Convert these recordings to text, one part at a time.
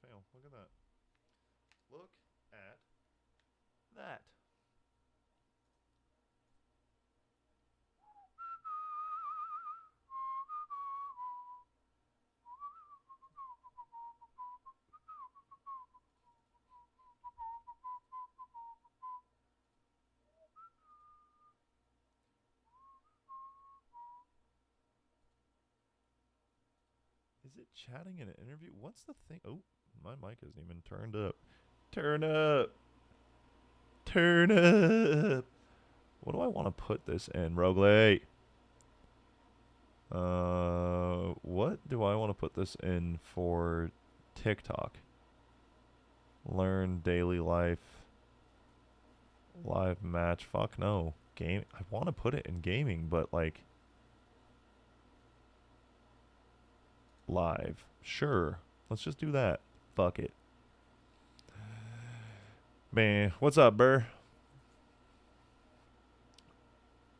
fail. Look at that. Look at that. Is it chatting in an interview? What's the thing? Oh, my mic isn't even turned up. Turn up. Turn up. What do I want to put this in, Rogley? What do I want to put this in for TikTok? Learn daily life. Live match. Fuck no. Game. I want to put it in gaming, but like live. Sure. Let's just do that. Fuck it. Man, what's up, Burr?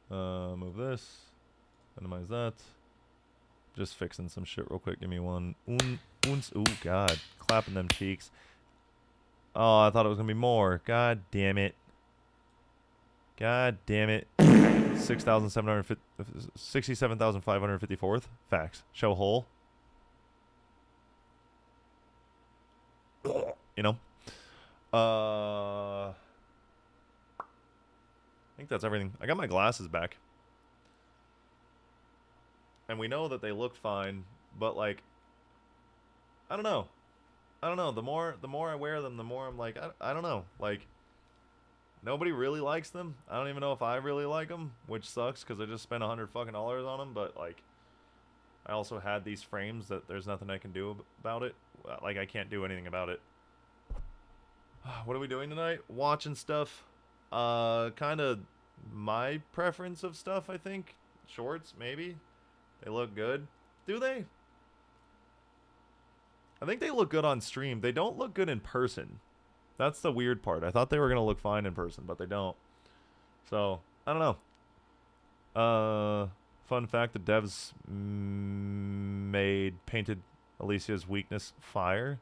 Move this. Minimize that. Just fixing some shit real quick. Give me one. Ooh, God. Clapping them cheeks. Oh, I thought it was going to be more. God damn it. God damn it. 67,554th. Facts. Show hole. You know? I think that's everything. I got my glasses back. And we know that they look fine, but like, I don't know. I don't know. The more I wear them, the more I'm like, I don't know. Like, nobody really likes them. I don't even know if I really like them, which sucks because I just spent $100 fucking on them. But like, I also had these frames that there's nothing I can do about it. Like, I can't do anything about it. What are we doing tonight? Watching stuff. Kind of my preference of stuff, I think. Shorts, maybe. They look good. Do they? I think they look good on stream. They don't look good in person. That's the weird part. I thought they were going to look fine in person, but they don't. So, I don't know. Fun fact, the devs painted Alicia's weakness fire.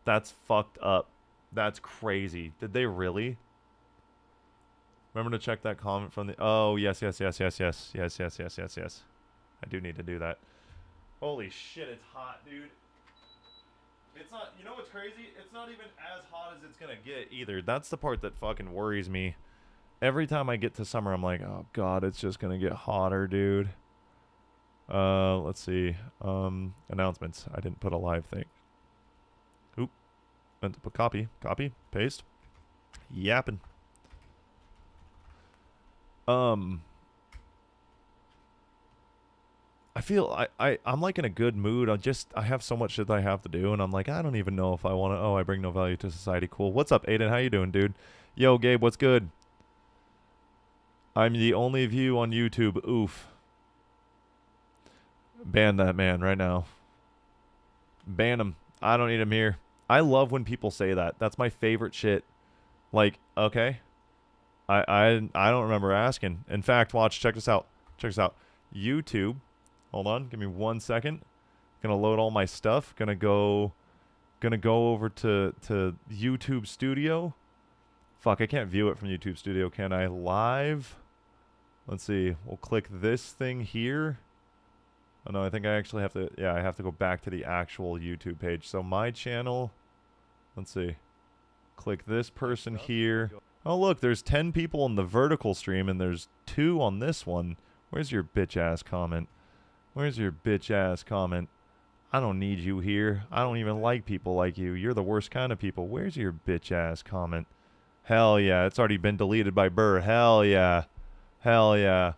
That's fucked up. That's crazy. Did they really? Remember to check that comment from the... Oh, yes. Yes. I do need to do that. Holy shit, it's hot, dude. It's not... You know what's crazy? It's not even as hot as it's gonna get either. That's the part that fucking worries me. Every time I get to summer, I'm like, oh, God, it's just gonna get hotter, dude. Let's see. Announcements. I didn't put a live thing. Oop. Meant to put copy. Copy. Paste. Yappin'. I feel I'm like in a good mood. I have so much shit that I have to do, and I'm like, I don't even know if I want to. Oh, I bring no value to society. Cool. What's up, Aiden? How you doing, dude? Yo, Gabe, what's good? I'm the only view on YouTube. Oof. Ban that man right now. Ban him. I don't need him here. I love when people say that. That's my favorite shit. Like, okay. I don't remember asking. In fact, watch, check this out. Check this out. YouTube. Hold on, give me 1 second. Gonna load all my stuff. Gonna go over to YouTube Studio. Fuck, I can't view it from YouTube Studio, can I? Live. Let's see. We'll click this thing here. Oh no, I think I actually have to. Yeah, I have to go back to the actual YouTube page. So my channel. Let's see. Click this person here. Oh look, there's 10 people on the vertical stream and there's 2 on this one. Where's your bitch ass comment? Where's your bitch ass comment? I don't need you here. I don't even like people like you. You're the worst kind of people. Where's your bitch ass comment? Hell yeah, it's already been deleted by Burr. Hell yeah. Hell yeah.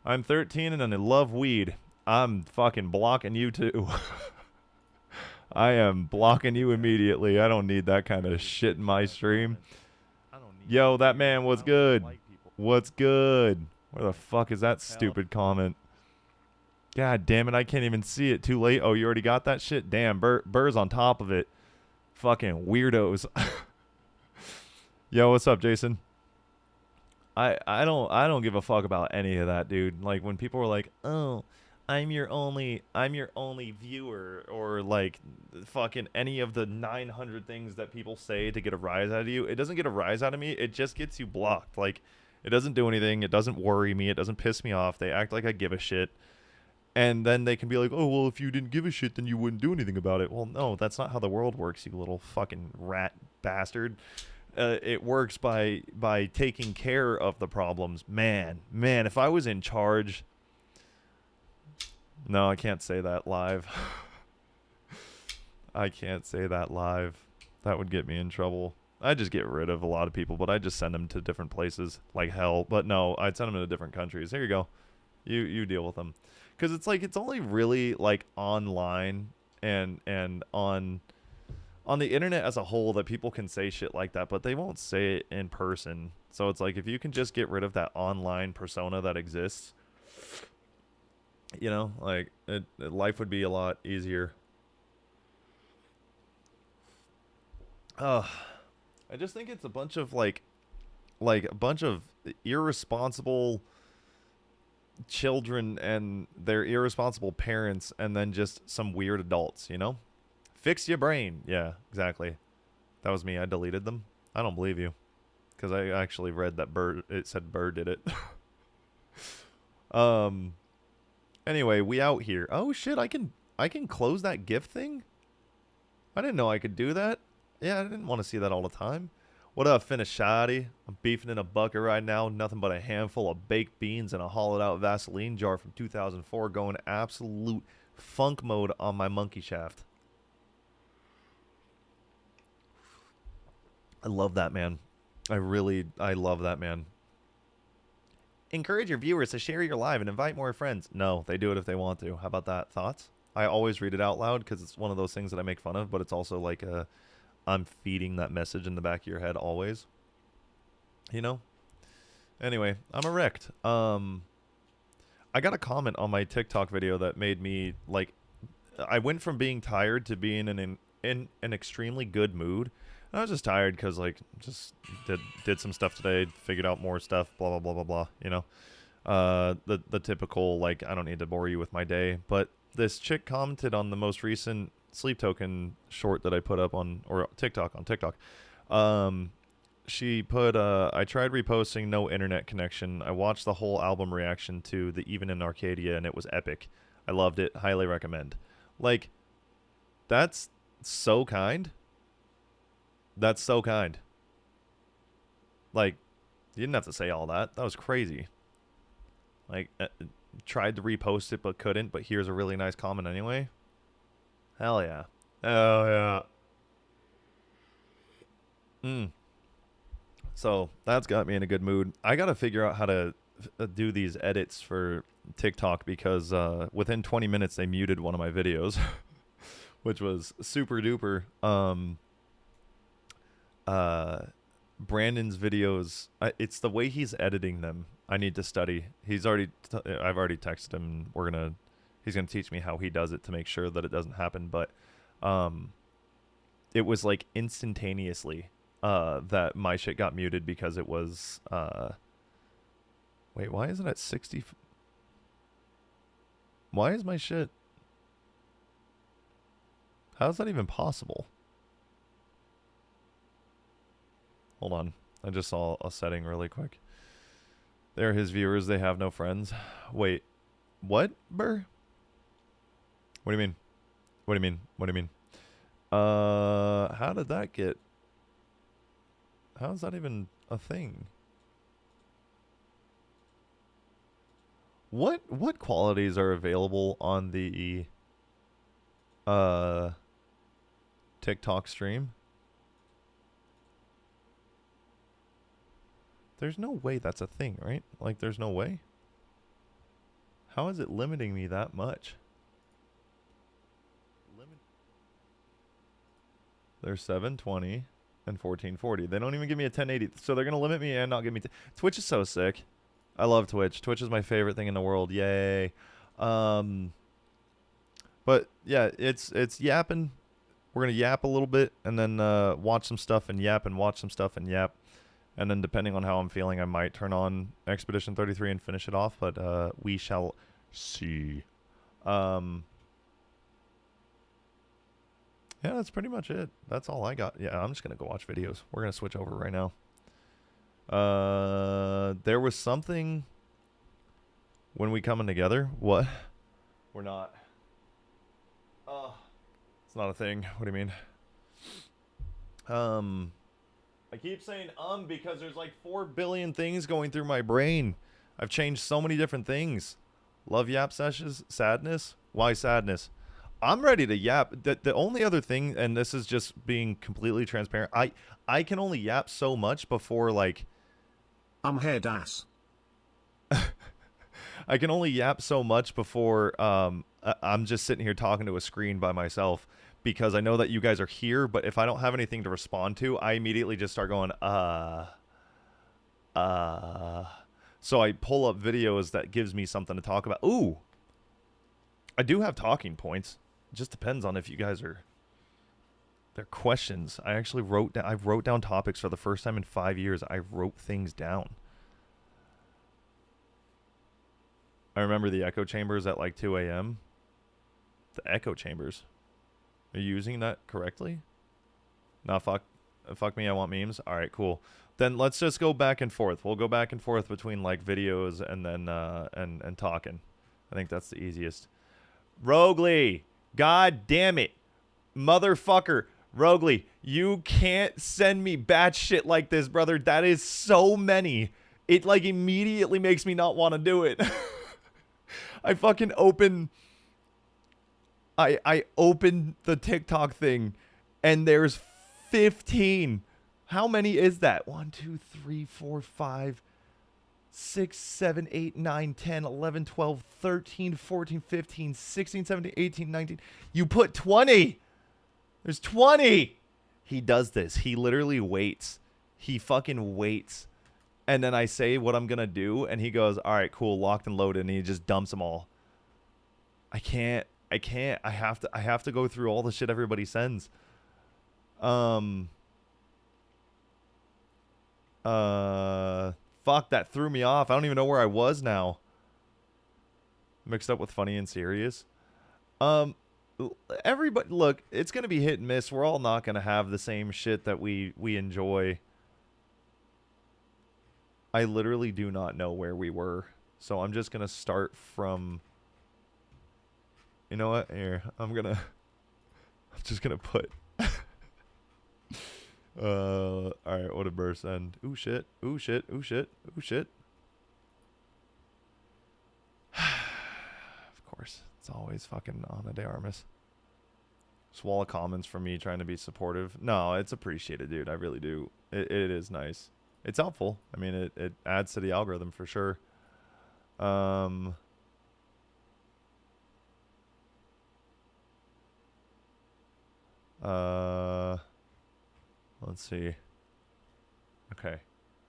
I'm 13 and I love weed. I'm fucking blocking you too. I am blocking you immediately. I don't need that kind of shit in my stream. Yo, that man, what's good? What's good? Where the fuck is that stupid comment? God damn it, I can't even see it. Too late. Oh, you already got that shit? Damn, Burr's on top of it. Fucking weirdos. Yo, what's up, Jason? I don't give a fuck about any of that, dude. Like when people are like, "Oh, I'm your only viewer," or like fucking any of the 900 things that people say to get a rise out of you. It doesn't get a rise out of me. It just gets you blocked. Like, it doesn't do anything. It doesn't worry me. It doesn't piss me off. They act like I give a shit. And then they can be like, oh, well, if you didn't give a shit, then you wouldn't do anything about it. Well, no, that's not how the world works, you little fucking rat bastard. It works by taking care of the problems. Man, if I was in charge... No, I can't say that live. I can't say that live. That would get me in trouble. I'd just get rid of a lot of people, but I'd just send them to different places like hell. But no, I'd send them to different countries. Here you go. You deal with them. Because it's like, it's only really like online and on the internet as a whole that people can say shit like that, but they won't say it in person. So it's like, if you can just get rid of that online persona that exists, you know, like life would be a lot easier. I just think it's a bunch of like a bunch of irresponsible children and their irresponsible parents, and then just some weird adults, you know? Fix your brain. Yeah, exactly. That was me. I deleted them. I don't believe you, because I actually read that it said Bird did it. Anyway, we out here. Oh shit, I can close that GIF thing? I didn't know I could do that. Yeah, I didn't want to see that all the time. What up, Finishati? I'm beefing in a bucket right now. Nothing but a handful of baked beans and a hollowed out Vaseline jar from 2004, going absolute funk mode on my monkey shaft. I love that, man. I love that, man. Encourage your viewers to share your live and invite more friends. No, they do it if they want to. How about that? Thoughts? I always read it out loud because it's one of those things that I make fun of, but it's also like I'm feeding that message in the back of your head always. You know? Anyway, I'm erect. I got a comment on my TikTok video that made me, like, I went from being tired to being in an extremely good mood. And I was just tired because, like, just did some stuff today, figured out more stuff, blah, blah, blah, blah, blah, you know? The typical, like, I don't need to bore you with my day. But this chick commented on the most recent Sleep Token short that I put up on TikTok. She put I tried reposting No Internet Connection. I watched the whole album reaction to the Even in Arcadia, and it was epic. I loved it. Highly recommend. Like, that's so kind. That's so kind. Like, you didn't have to say all that. That was crazy. Like, tried to repost it but couldn't, but here's a really nice comment anyway. Hell yeah. Hell yeah. So that's got me in a good mood. I gotta figure out how to do these edits for TikTok, because within 20 minutes they muted one of my videos, which was super duper. Brandon's videos, it's the way he's editing them. I need to study. I've already texted him. He's gonna teach me how he does it to make sure that it doesn't happen. But it was like instantaneously that my shit got muted because it was wait, why is it at 60? Why is my shit? How is that even possible? Hold on. I just saw a setting really quick. They're his viewers. They have no friends. Wait. What, Burr? What do you mean? What do you mean? What do you mean? How did that get... How is that even a thing? What qualities are available on the TikTok stream? There's no way that's a thing, right? Like, there's no way. How is it limiting me that much? There's 720 and 1440. They don't even give me a 1080. So they're going to limit me and not give me... Twitch is so sick. I love Twitch. Twitch is my favorite thing in the world. Yay. But yeah, it's yapping. We're going to yap a little bit and then watch some stuff and yap and watch some stuff and yap. And then depending on how I'm feeling, I might turn on Expedition 33 and finish it off. But we shall see. Yeah, that's pretty much it. That's all I got. Yeah, I'm just gonna go watch videos. We're gonna switch over right now. There was something when we coming together. What? We're not. Oh, it's not a thing. What do you mean? I keep saying because there's like 4 billion things going through my brain. I've changed so many different things. Love yap sessions, sadness. Why sadness? I'm ready to yap. The only other thing, and this is just being completely transparent, I can only yap so much before like I'm head ass. I can only yap so much before I'm just sitting here talking to a screen by myself because I know that you guys are here, but if I don't have anything to respond to, I immediately just start going so I pull up videos that gives me something to talk about. Ooh. I do have talking points. It just depends on if you guys are they're questions. I actually wrote down topics for the first time in 5 years. I wrote things down. I remember the echo chambers at like 2 a.m. The echo chambers. Are you using that correctly? Nah, fuck me. I want memes. All right, cool. Then let's just go back and forth. We'll go back and forth between like videos and then and talking. I think that's the easiest. Rogley, god damn it, motherfucker, Rogley, you can't send me batch shit like this, brother. That is so many. It like immediately makes me not want to do it. I fucking open I opened the TikTok thing and there's 15. How many is that? 1, 2, 3, 4, 5, 6, 7, 8, 9, 10, 11, 12, 13, 14, 15, 16, 17, 18, 19. You put 20. There's 20. He does this. He literally waits. He fucking waits. And then I say what I'm going to do. And he goes, all right, cool, locked and loaded. And he just dumps them all. I can't. I have to go through all the shit everybody sends. Fuck, that threw me off. I don't even know where I was now. Mixed up with funny and serious. Everybody, look, it's gonna be hit and miss. We're all not gonna have the same shit that we enjoy. I literally do not know where we were, so I'm just gonna start from. You know what? Here, I'm just gonna put. All right, what a burst end. Ooh shit. Ooh shit. Ooh shit. Ooh shit. Of course, it's always fucking Ana de Armas. Swallow comments from me trying to be supportive. No, it's appreciated, dude. I really do. It is nice. It's helpful. I mean, it adds to the algorithm for sure. Let's see. Okay.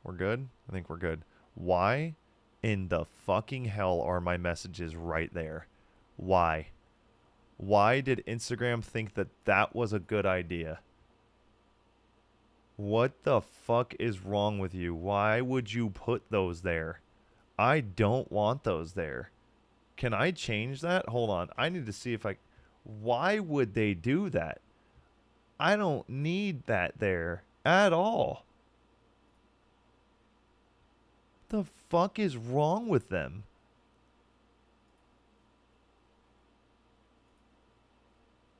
We're good? I think we're good. Why in the fucking hell are my messages right there? Why? Why did Instagram think that that was a good idea? What the fuck is wrong with you? Why would you put those there? I don't want those there. Can I change that? Hold on. I need to see if I... Why would they do that? I don't need that there at all. The fuck is wrong with them?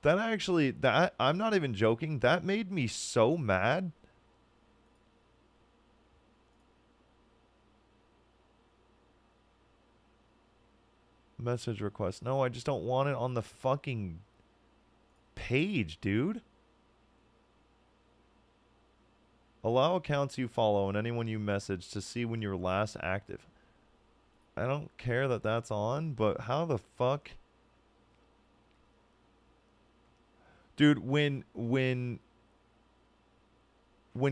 That actually, that I'm not even joking. That made me so mad. Message request. No, I just don't want it on the fucking page, dude. Allow accounts you follow and anyone you message to see when you're last active. I don't care that that's on, but how the fuck... Dude, when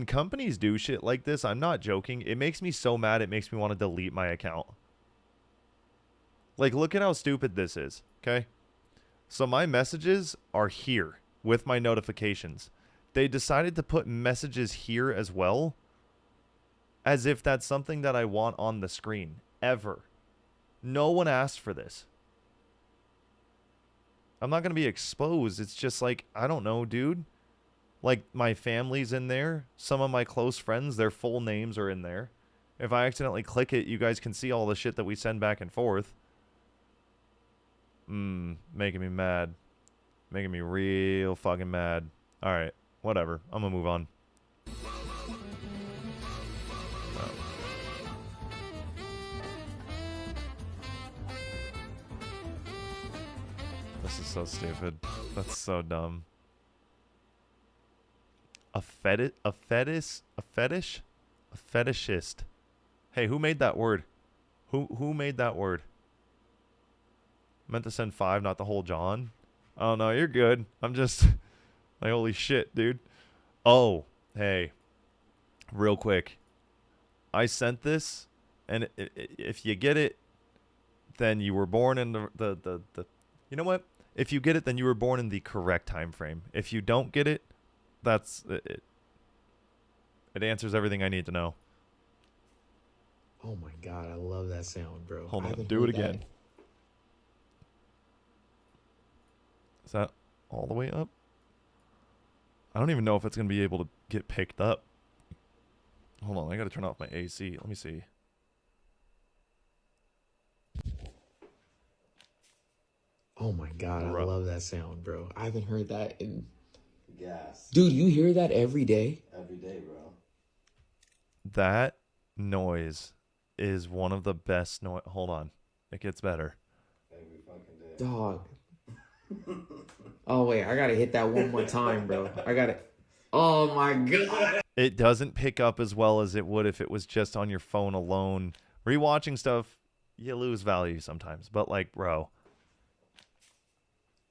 companies do shit like this, I'm not joking, it makes me so mad it makes me want to delete my account. Like, look at how stupid this is, okay? So my messages are here with my notifications. They decided to put messages here as well, as if that's something that I want on the screen, ever. No one asked for this. I'm not going to be exposed. It's just like, I don't know, dude. Like, my family's in there. Some of my close friends, their full names are in there. If I accidentally click it, you guys can see all the shit that we send back and forth. Making me mad. Making me real fucking mad. Alright, whatever. I'm gonna move on. This is so stupid. That's so dumb. A fetishist? Hey, who made that word? Who made that word? Meant to send 5, not the whole John. Oh no, you're good. I'm just like, holy shit, dude. Oh, hey, real quick. I sent this, and if you get it, then you were born in the you know what? If you get it, then you were born in the correct time frame. If you don't get it, that's it. It answers everything I need to know. Oh my god, I love that sound, bro. Hold on, do it again. Is that all the way up? I don't even know if it's going to be able to get picked up. Hold on, I got to turn off my AC. Let me see. Oh my god, I love that sound, bro. I haven't heard that in... Gas. Dude, you hear that every day? Every day, bro. That noise is one of the best noise. Hold on. It gets better. Every fucking day. Dog. Oh, wait, I gotta hit that one more time, bro. I gotta... Oh my god. It doesn't pick up as well as it would if it was just on your phone alone. Rewatching stuff, you lose value sometimes. But like, bro.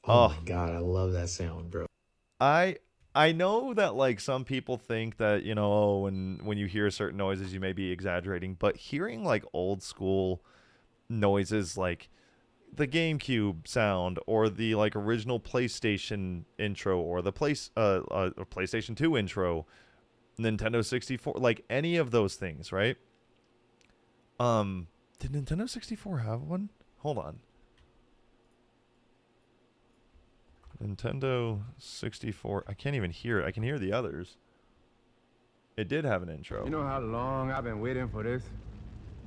Oh my god, I love that sound, bro. I know that like some people think that, you know, oh, when you hear certain noises you may be exaggerating, but hearing like old school noises like the GameCube sound or the like original PlayStation intro or the PlayStation 2 intro, Nintendo 64, like any of those things, right? Did Nintendo 64 have one? Hold on. Nintendo 64. I can't even hear it. I can hear the others. It did have an intro. You know how long I've been waiting for this?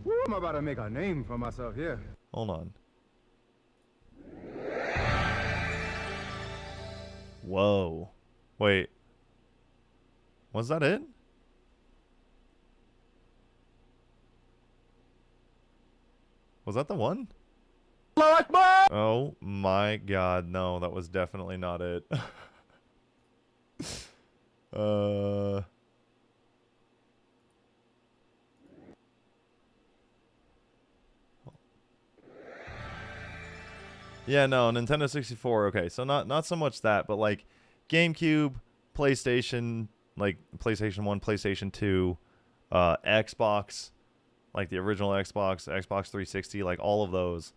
Woo, I'm about to make a name for myself here. Hold on. Whoa. Wait. Was that it? Was that the one? Oh my god, no, that was definitely not it. Yeah, no, Nintendo 64, okay, so not so much that, but like GameCube, PlayStation, like PlayStation 1, PlayStation 2, Xbox, like the original Xbox, Xbox 360, like all of those.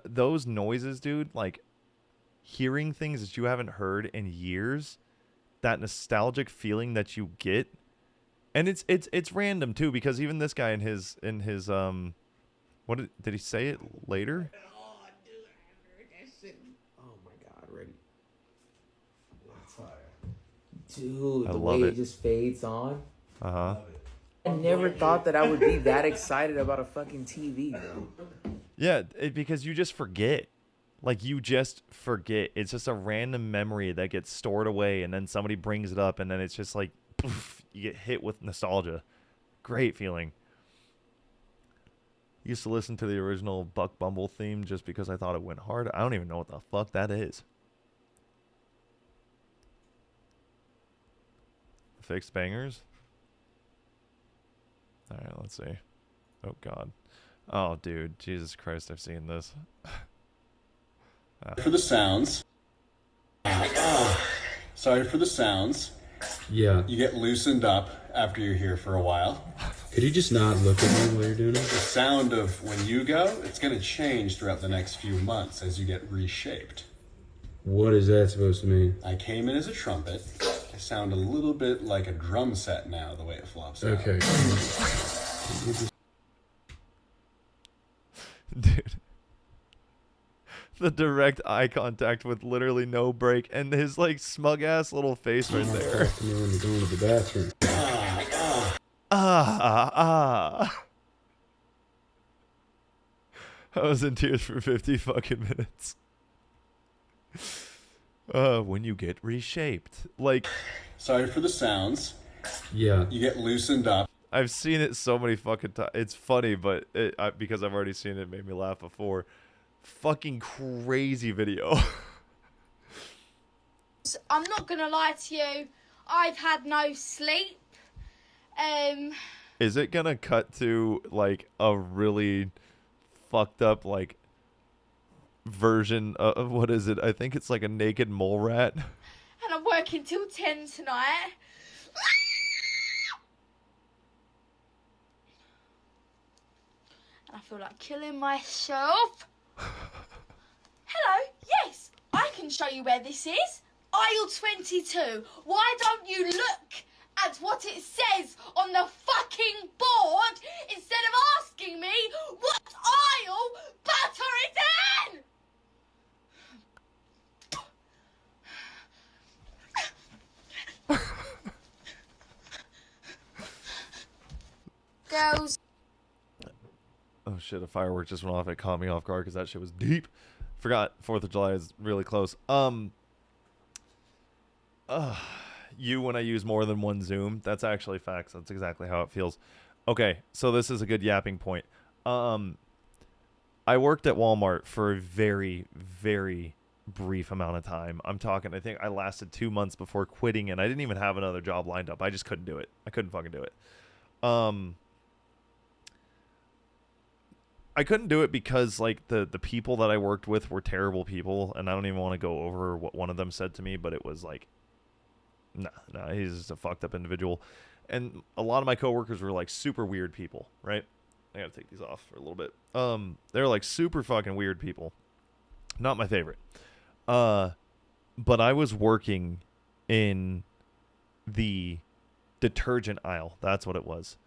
Those noises, dude, like hearing things that you haven't heard in years, that nostalgic feeling that you get, and it's random too, because even this guy in his what did he say it later? Oh, dude, I heard that shit. Oh my god, ready? That's fire. Dude, I the love way it. it just fades on. Uh-huh. I never thought that I would be that excited about a fucking TV, bro. Yeah, because you just forget. Like, you just forget. It's just a random memory that gets stored away, and then somebody brings it up, and then it's just like, poof, you get hit with nostalgia. Great feeling. Used to listen to the original Buck Bumble theme just because I thought it went hard. I don't even know what the fuck that is. Fixed bangers? Alright, let's see. Oh, God. Oh, dude. Jesus Christ, I've seen this. For the sounds. Sorry for the sounds. Yeah. You get loosened up after you're here for a while. Could you just not look at me while you're doing The it? sound of when you go, it's going to change throughout the next few months as you get reshaped. What is that supposed to mean? I came in as a trumpet. I sound a little bit like a drum set now, the way it flops out. Okay. Dude. The direct eye contact with literally no break and his like smug ass little face right there. Talk to me when you're going to the bathroom. I was in tears for 50 fucking minutes. When you get reshaped. Like, Sorry for the sounds. Yeah. You get loosened up. I've seen it so many fucking times. It's funny, but because I've already seen it, it made me laugh before. Fucking crazy video. I'm not gonna lie to you. I've had no sleep. Is it gonna cut to like a really fucked up like version of what is it? I think it's like a naked mole rat. And I'm working till 10 tonight. And I feel like killing myself. Hello, yes, I can show you where this is. Aisle 22. Why don't you look at what it says on the fucking board instead of asking me what aisle butter is in? Girls. Oh shit, a firework just went off. It caught me off guard because that shit was deep. Forgot 4th of July is really close. You when I use more than one Zoom, that's actually facts. That's exactly how it feels. Okay, so this is a good yapping point. I worked at Walmart for a very, very brief amount of time. I'm talking, I think I lasted 2 months before quitting, and I didn't even have another job lined up. I just couldn't do it. I couldn't fucking do it. I couldn't do it because like the people that I worked with were terrible people, and I don't even want to go over what one of them said to me, but it was like, nah, he's just a fucked up individual. And a lot of my coworkers were like super weird people, right? I gotta take these off for a little bit. They're like super fucking weird people. Not my favorite. But I was working in the detergent aisle. That's what it was.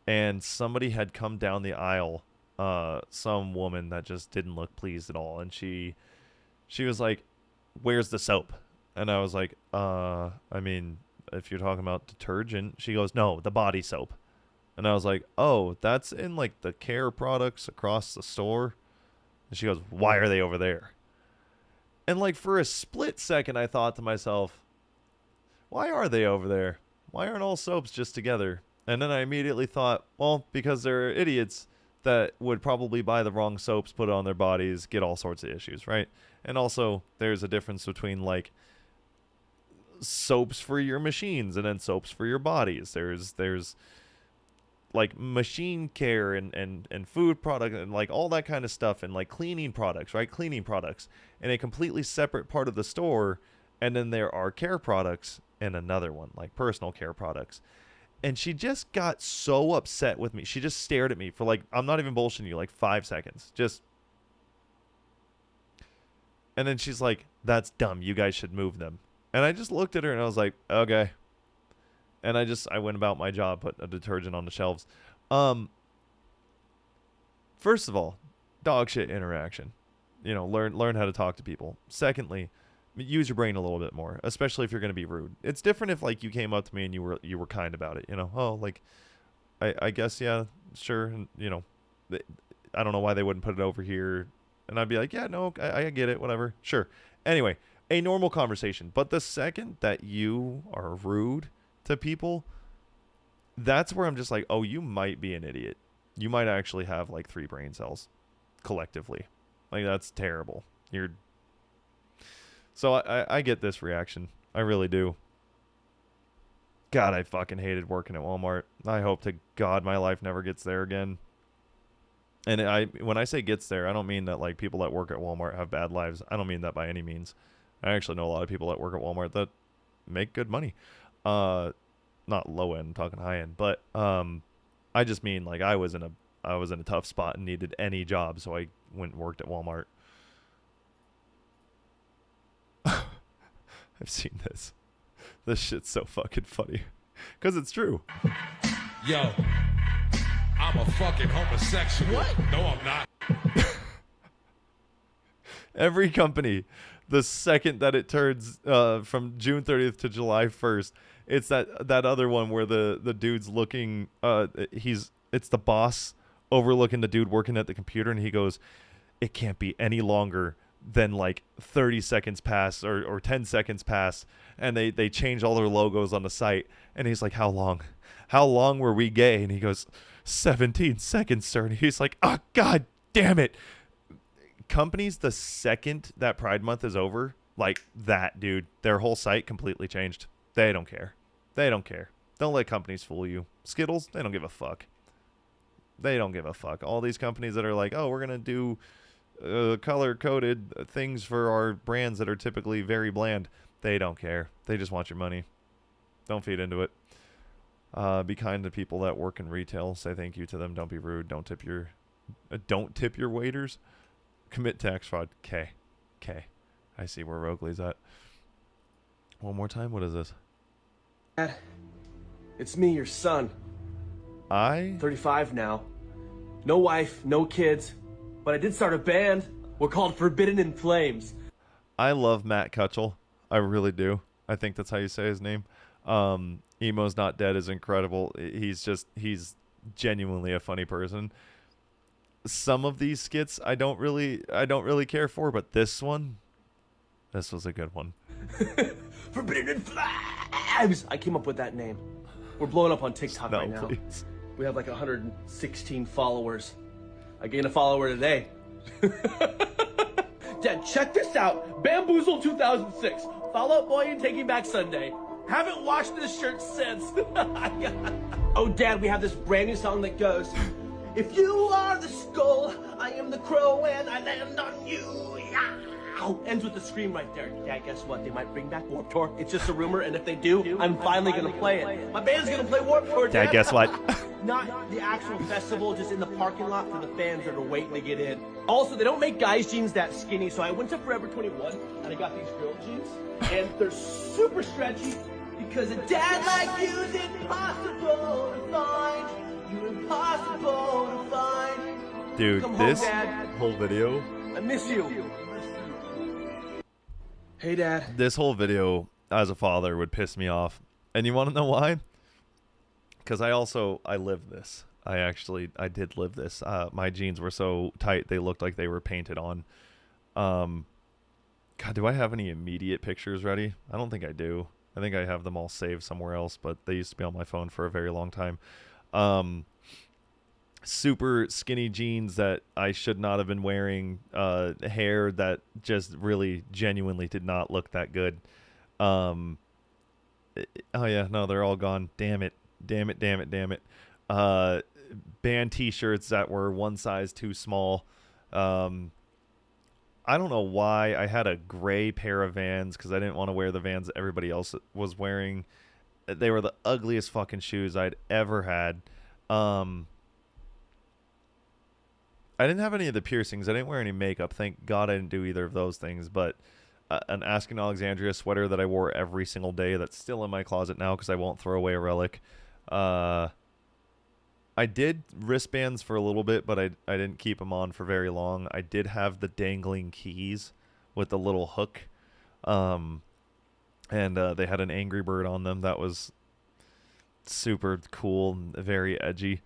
And somebody had come down the aisle, some woman that just didn't look pleased at all, and she was like, "Where's the soap?" And I was like, I mean, if you're talking about detergent." She goes, "No, the body soap." And I was like, "Oh, that's in like the care products across the store." And she goes, "Why are they over there?" And like for a split second I thought to myself, why are they over there? Why aren't all soaps just together? And then I immediately thought, well, because they're idiots that would probably buy the wrong soaps, put it on their bodies, get all sorts of issues, right? And also, there's a difference between, like, soaps for your machines and then soaps for your bodies. There's like, machine care and food product and, like, all that kind of stuff and, like, cleaning products, right? Cleaning products in a completely separate part of the store. And then there are care products in another one, like personal care products. And she just got so upset with me. She just stared at me for like, I'm not even bullshitting you, like 5 seconds. Just. And then she's like, "That's dumb. You guys should move them." And I just looked at her and I was like, okay. And I went about my job, put a detergent on the shelves. First of all, dog shit interaction. You know, learn how to talk to people. Secondly, use your brain a little bit more, especially if you're going to be rude. It's different if like you came up to me and you were kind about it, you know. "Oh, like I guess, yeah, sure." And, you know, I don't know why they wouldn't put it over here. And I'd be like, "Yeah, no, I get it, whatever. Sure." Anyway, a normal conversation. But the second that you are rude to people, that's where I'm just like, "Oh, you might be an idiot. You might actually have like 3 brain cells collectively. Like, that's terrible. You're." So I get this reaction. I really do. God, I fucking hated working at Walmart. I hope to God my life never gets there again. And when I say gets there, I don't mean that like people that work at Walmart have bad lives. I don't mean that by any means. I actually know a lot of people that work at Walmart that make good money. Not low end, I'm talking high end. But I just mean like I was in a tough spot and needed any job, so I went and worked at Walmart. I've seen this. This shit's so fucking funny. Because it's true. Yo, I'm a fucking homosexual. What? No, I'm not. Every company, the second that it turns from June 30th to July 1st, it's that other one where the dude's looking. It's the boss overlooking the dude working at the computer, and he goes, "It can't be any longer than like 30 seconds pass or 10 seconds pass," and they change all their logos on the site, and he's like, "How long? How long were we gay?" And he goes, 17 seconds, sir. And he's like, "Oh, God damn it." Companies, the second that Pride Month is over, like that, dude, their whole site completely changed. They don't care. They don't care. Don't let companies fool you. Skittles, they don't give a fuck. They don't give a fuck. All these companies that are like, oh, we're going to do color-coded things for our brands that are typically very bland, they don't care. They just want your money. Don't feed into it. Be kind to people that work in retail. Say thank you to them. Don't be rude. Don't tip your waiters. Commit tax fraud. K. I see where Rogley's at. One more time. What is this? Dad, it's me, your son. 35 now. No wife, no kids. But I did start a band. We're called Forbidden in Flames. I love Matt Cutchell. I really do. I think that's how you say his name. Emo's Not Dead is incredible. He's genuinely a funny person. Some of these skits I don't really care for, but this was a good one. Forbidden in Flames! I came up with that name. We're blowing up on TikTok right now. Please. We have like 116 followers. I gained a follower today. Dad, check this out. Bamboozle 2006. Fall Out Boy and Taking Back Sunday. Haven't washed this shirt since. Oh, Dad, we have this brand new song that goes, if you are the skull, I am the crow and I land on you. Yeah. Ends with a scream right there. Dad, guess what? They might bring back Warped Tour. It's just a rumor, and if they do, I'm finally gonna play it. My band's gonna play Warped Tour, Dad, guess what? Not the actual festival, just in the parking lot for the fans that are waiting to get in. Also, they don't make guys' jeans that skinny, so I went to Forever 21, and I got these girl jeans, and they're super stretchy, because a dad like you's impossible to find. You're impossible to find. Dude, Come this home, Dad. whole video. I miss you. Hey, Dad. This whole video, as a father, would piss me off. And you want to know why? Because I lived this. I did live this. My jeans were so tight, they looked like they were painted on. God, do I have any immediate pictures ready? I don't think I do. I think I have them all saved somewhere else, but they used to be on my phone for a very long time. Super skinny jeans that I should not have been wearing, hair that just really genuinely did not look that good. Oh yeah, no, they're all gone. Damn it. Band t-shirts that were one size too small. I don't know why I had a gray pair of Vans because I didn't want to wear the Vans that everybody else was wearing. They were the ugliest fucking shoes I'd ever had. I didn't have any of the piercings. I didn't wear any makeup. Thank God I didn't do either of those things. But an Asking Alexandria sweater that I wore every single day that's still in my closet now because I won't throw away a relic. I did wristbands for a little bit, but I didn't keep them on for very long. I did have the dangling keys with the little hook. And they had an Angry Bird on them. That was super cool and very edgy.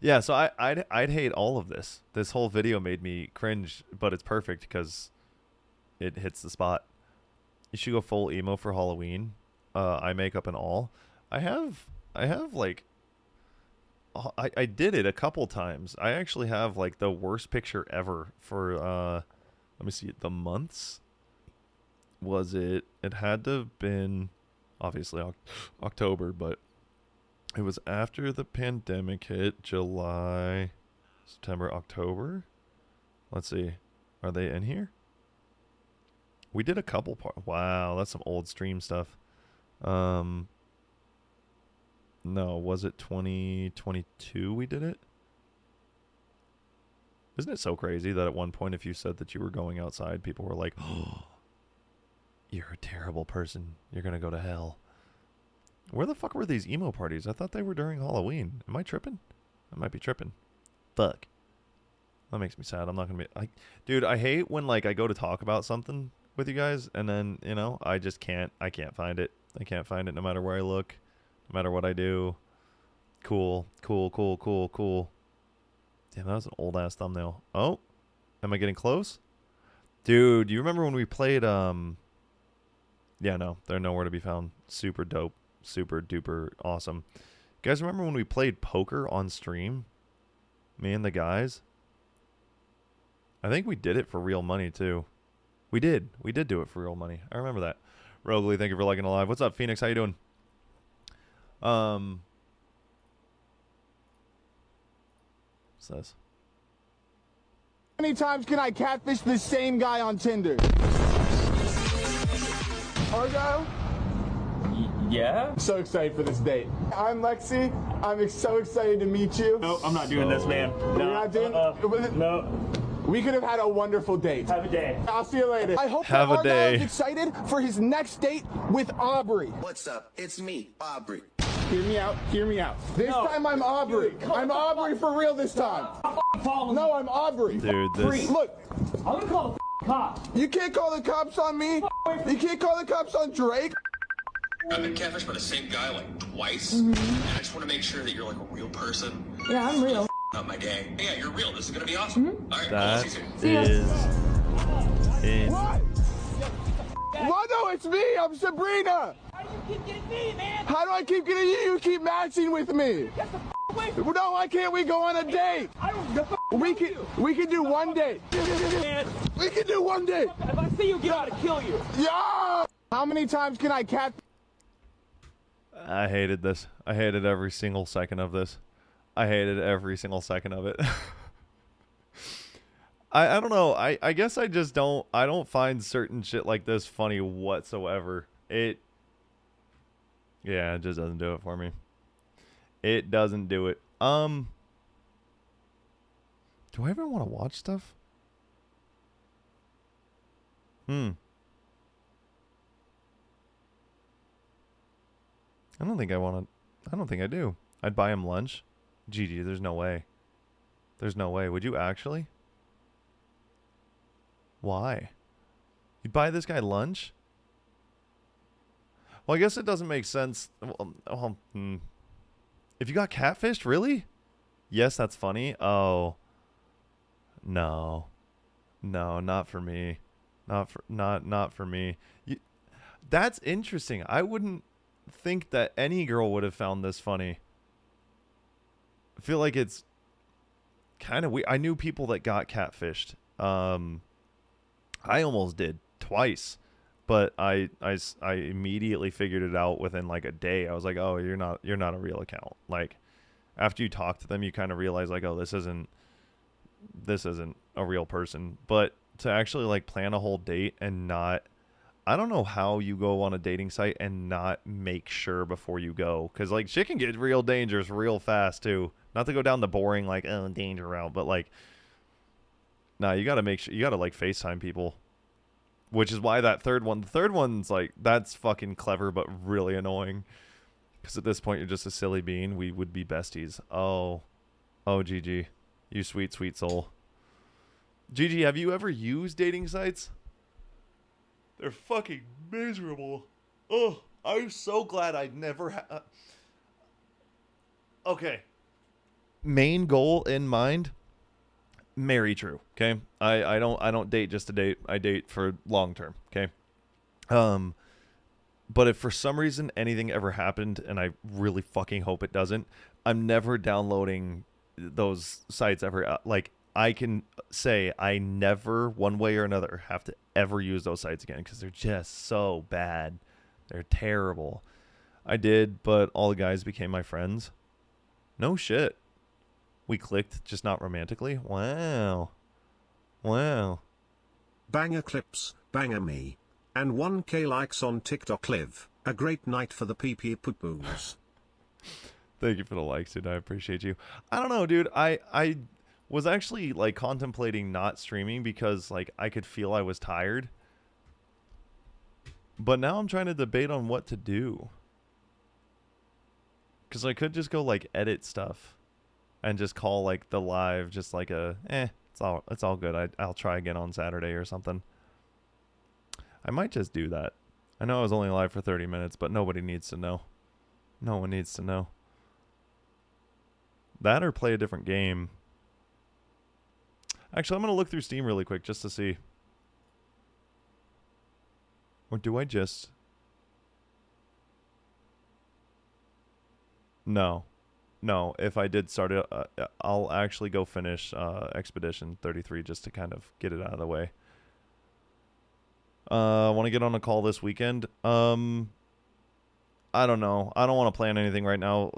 Yeah, so I'd hate all of this. This whole video made me cringe, but it's perfect because it hits the spot. You should go full emo for Halloween. Eye makeup and all. I have like, I did it a couple times. I actually have like the worst picture ever for let me see, the months. Was it had to have been obviously October, but it was after the pandemic hit. July, September, October. Let's see. Are they in here? We did a couple wow, that's some old stream stuff. No, was it 2022 we did it? Isn't it so crazy that at one point if you said that you were going outside, people were like, "Oh, you're a terrible person. You're going to go to hell." Where the fuck were these emo parties? I thought they were during Halloween. Am I tripping? I might be tripping. Fuck. That makes me sad. I'm not gonna be like, dude. I hate when like I go to talk about something with you guys, and then I just can't. I can't find it. I can't find it no matter where I look, no matter what I do. Cool. Damn, that was an old ass thumbnail. Oh, am I getting close? Dude, you remember when we played yeah, no, they're nowhere to be found. Super dope. Super duper awesome. You guys remember when we played poker on stream? Me and the guys? I think we did it for real money too. We did do it for real money. I remember that. Rogley, thank you for liking the live. What's up, Phoenix? How you doing? What's this? How many times can I catfish the same guy on Tinder? Argyle? Yeah? So excited for this date. I'm Lexi. I'm so excited to meet you. No, I'm not doing this, man. No. You're not doing No. We could have had a wonderful date. Have a day. I'll see you later. I hope Have that a day. Argyle is excited for his next date with Aubrey. What's up? It's me, Aubrey. Hear me out. Hear me out. This time I'm Aubrey. I'm Aubrey for real this time. No, I'm Aubrey. Dude, this... Look, I'm gonna call the cops. you can't call the cops on me. You can't call the cops on Drake. I've been catfished by the same guy like twice, and I just want to make sure that you're like a real person. Yeah, I'm real. Not my gang. Yeah, you're real. This is gonna be awesome. All right, well, That see you soon. is... What? What? No, it's me. I'm Sabrina. How do you keep getting me, man? How do I keep getting you? You keep matching with me. Get the away from No, why can't we go on a date? I don't know. We can do one date. Man, We can do one date. if I see you, get out to kill you. Yeah. How many times can I catch? I hated this. I hated every single second of this. I hated every single second of it. I don't know. I guess I just don't. I don't find certain shit like this funny whatsoever. Yeah, it just doesn't do it for me. It doesn't do it. Do I ever want to watch stuff? I don't think I want to. I don't think I do. I'd buy him lunch. Gigi, there's no way. There's no way. Would you actually? Why? You'd buy this guy lunch? Well, I guess it doesn't make sense. If you got catfished, really? Yes, that's funny. Oh. No. No, not for me. Not for me. That's interesting. I wouldn't think that any girl would have found this funny. I feel like it's kind of weird. I knew people that got catfished. I almost did twice, but I immediately figured it out within like a day. I was like, oh, you're not a real account. Like after you talk to them, you kind of realize like, oh, this isn't a real person. But to actually like plan a whole date and not, I don't know how you go on a dating site and not make sure before you go. Because, like, shit can get real dangerous real fast, too. Not to go down the boring, like, oh, danger route. But, like, nah, you got to make sure. You got to, like, FaceTime people. Which is why that third one. The third one's, like, that's fucking clever but really annoying. Because at this point, you're just a silly bean. We would be besties. Oh. Oh, Gigi. You sweet, sweet soul. Gigi, have you ever used dating sites? They're fucking miserable. Oh, I'm so glad I never okay. Main goal in mind, marry true, okay? I don't date just to date. I date for long term, okay? But if for some reason anything ever happened, and I really fucking hope it doesn't, I'm never downloading those sites ever. Like, I can say I never, one way or another, have to ever use those sites again because they're just so bad. They're terrible. I did, but all the guys became my friends. No shit. We clicked, just not romantically. Wow. Wow. Banger clips, banger me. And 1K likes on TikTok live. A great night for the pee-pee poo-poos. Thank you for the likes, dude. I appreciate you. I don't know, dude. I was actually like contemplating not streaming because like I could feel I was tired. But now I'm trying to debate on what to do. Cause I could just go like edit stuff and just call like the live just like a It's all good. I'll try again on Saturday or something. I might just do that. I know I was only live for 30 minutes, but nobody needs to know. No one needs to know. That or play a different game. Actually, I'm going to look through Steam really quick just to see. Or do I just... No. No, if I did start it, I'll actually go finish Expedition 33 just to kind of get it out of the way. I want to get on a call this weekend. I don't know. I don't want to plan anything right now.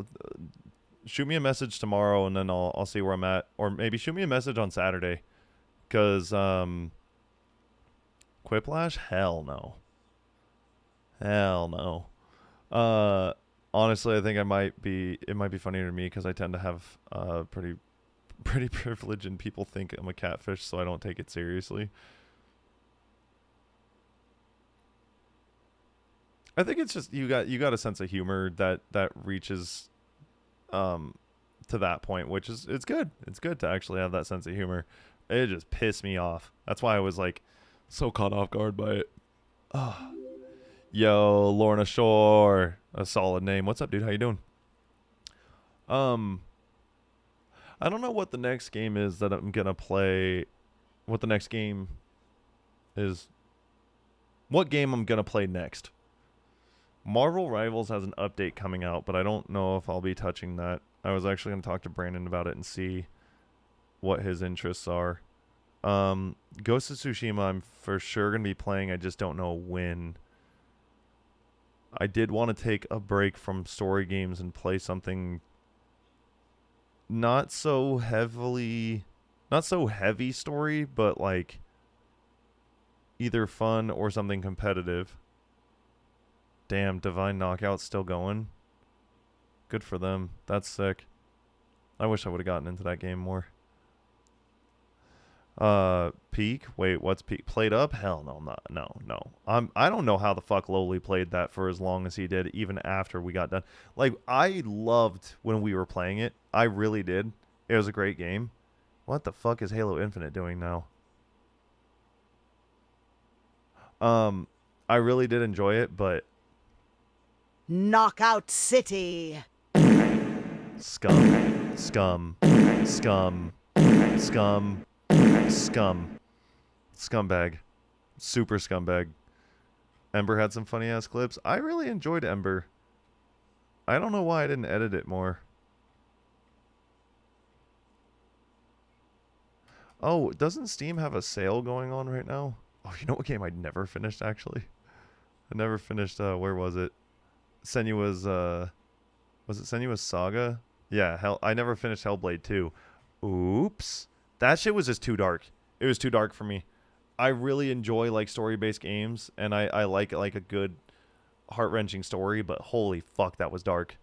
Shoot me a message tomorrow, and then I'll see where I'm at. Or maybe shoot me a message on Saturday. Because, Quiplash? Hell no. Hell no. Honestly, I think it might be funnier to me because I tend to have pretty privilege, and people think I'm a catfish, so I don't take it seriously. I think it's just you got a sense of humor that reaches to that point, which is it's good. It's good to actually have that sense of humor. It just pissed me off. That's why I was like so caught off guard by it. Oh. Yo, Lorna Shore, a solid name. What's up, dude? How you doing? I don't know what the next game is that I'm gonna play. What the next game is? What game I'm gonna play next? Marvel Rivals has an update coming out, but I don't know if I'll be touching that. I was actually gonna talk to Brandon about it and see what his interests are. Ghost of Tsushima, I'm for sure gonna be playing. I just don't know when. I did want to take a break from story games and play something not so heavy story, but like either fun or something competitive. Damn, Divine Knockout's still going. Good for them. That's sick. I wish I would have gotten into that game more. Peak? Wait, what's Peak? Played Up? Hell no, no. I don't know how the fuck Lowly played that for as long as he did, even after we got done. Like, I loved when we were playing it. I really did. It was a great game. What the fuck is Halo Infinite doing now? I really did enjoy it, but... Knockout City. Scum. Scumbag. Super scumbag. Ember had some funny ass clips. I really enjoyed Ember. I don't know why I didn't edit it more. Oh, doesn't Steam have a sale going on right now? Oh, you know what game I never finished actually? I never finished where was it? Senua's was it Senua's Saga? Yeah, I never finished Hellblade 2. Oops. That shit was just too dark. It was too dark for me. I really enjoy like story-based games, and I like a good heart-wrenching story, but holy fuck, that was dark.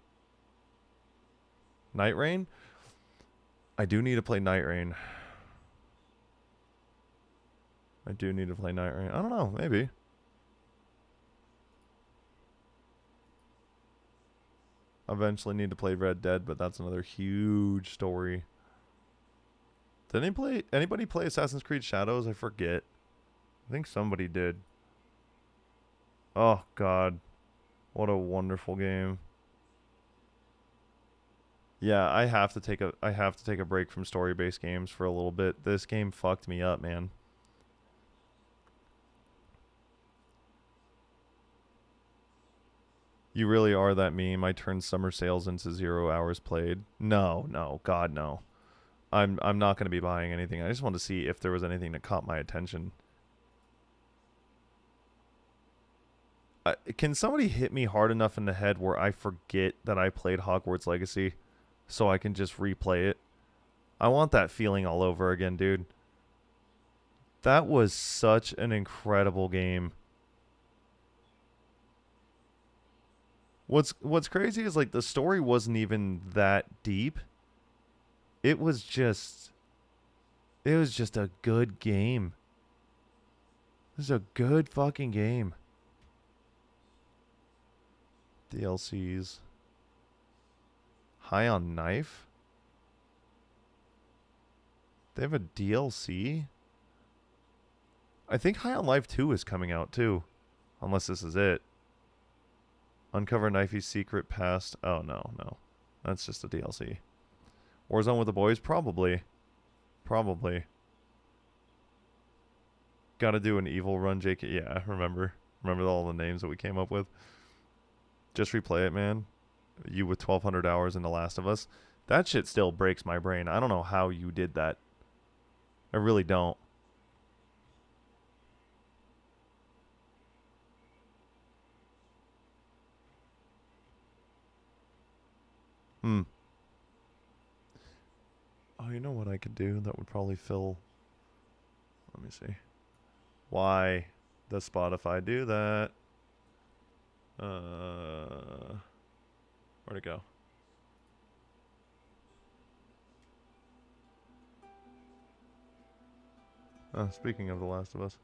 Night Rain? I do need to play Night Rain. I don't know, maybe. Eventually need to play Red Dead, but that's another huge story. Did anybody play Assassin's Creed Shadows? I forget. I think somebody did. Oh god. What a wonderful game. Yeah, I have to take a break from story-based games for a little bit. This game fucked me up, man. You really are that meme. I turned summer sales into 0 hours played. No, God no. I'm not going to be buying anything. I just wanted to see if there was anything that caught my attention. Can somebody hit me hard enough in the head where I forget that I played Hogwarts Legacy so I can just replay it? I want that feeling all over again, dude. That was such an incredible game. What's crazy is like the story wasn't even that deep. It was just a good game. It was a good fucking game. DLCs. High on Knife? They have a DLC? I think High on Life 2 is coming out too. Unless this is it. Uncover Knifey's secret past. Oh, no, no. That's just a DLC. Warzone with the boys? Probably. Probably. Gotta do an evil run, JK. Yeah, remember. Remember all the names that we came up with? Just replay it, man. You with 1,200 hours in The Last of Us. That shit still breaks my brain. I don't know how you did that. I really don't. Oh, you know what I could do that would probably fill... Let me see. Why does Spotify do that? Where'd it go? Speaking of The Last of Us.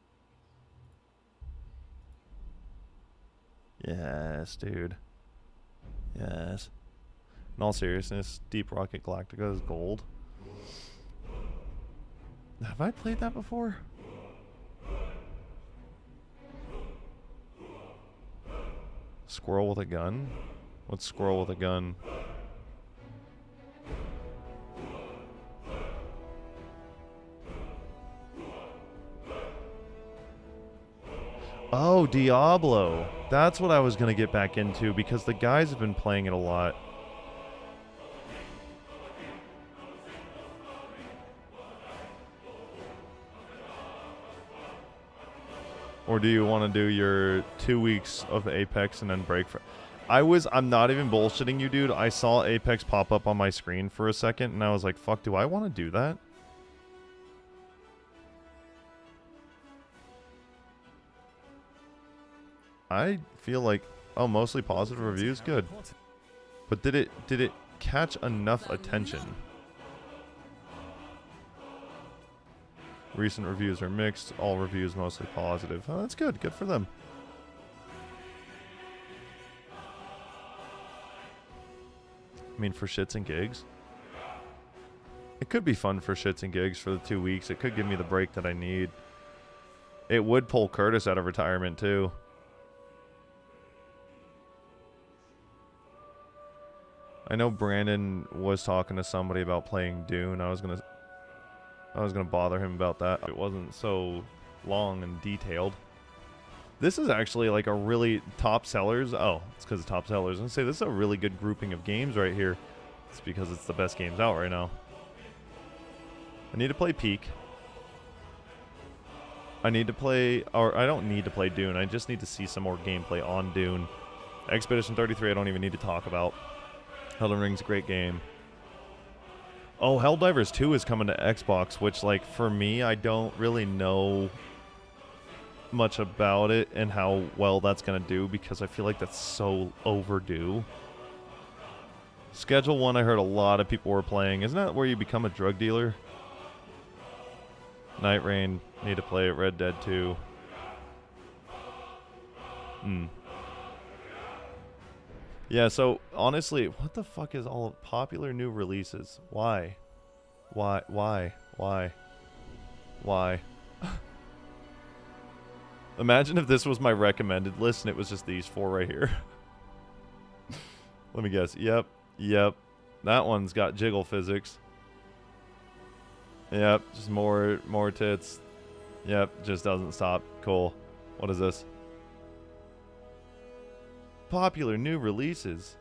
Yes, dude. Yes. In all seriousness, Deep Rocket Galactica is gold. Have I played that before? Squirrel with a gun? What's squirrel with a gun? Oh, Diablo. That's what I was going to get back into because the guys have been playing it a lot. Or do you want to do your 2 weeks of Apex and then break for... I'm not even bullshitting you, dude. I saw Apex pop up on my screen for a second and I was like, fuck, do I want to do that? I feel like, oh, mostly positive reviews, good. But did it catch enough attention? Recent reviews are mixed, all reviews mostly positive. Oh, that's good. Good for them. I mean, for shits and gigs. It could be fun for shits and gigs for the 2 weeks. It could give me the break that I need. It would pull Curtis out of retirement, too. I know Brandon was talking to somebody about playing Dune. I was gonna bother him about that. It wasn't so long and detailed. This is actually like a really top sellers. Oh, it's because of top sellers. I'm gonna say this is a really good grouping of games right here. It's because it's the best games out right now. I need to play Peak. I need to play, or I don't need to play Dune. I just need to see some more gameplay on Dune. Expedition 33 I don't even need to talk about. Elden Ring's a great game. Oh, Helldivers 2 is coming to Xbox, which, like, for me, I don't really know much about it and how well that's going to do because I feel like that's so overdue. Schedule 1, I heard a lot of people were playing. Isn't that where you become a drug dealer? Night Rain, need to play it. Red Dead 2. Yeah, so honestly, what the fuck is all popular new releases? Why? Why? Imagine if this was my recommended list and it was just these four right here. Let me guess. Yep. That one's got jiggle physics. Yep, just more tits. Yep, just doesn't stop. Cool. What is this? Popular new releases.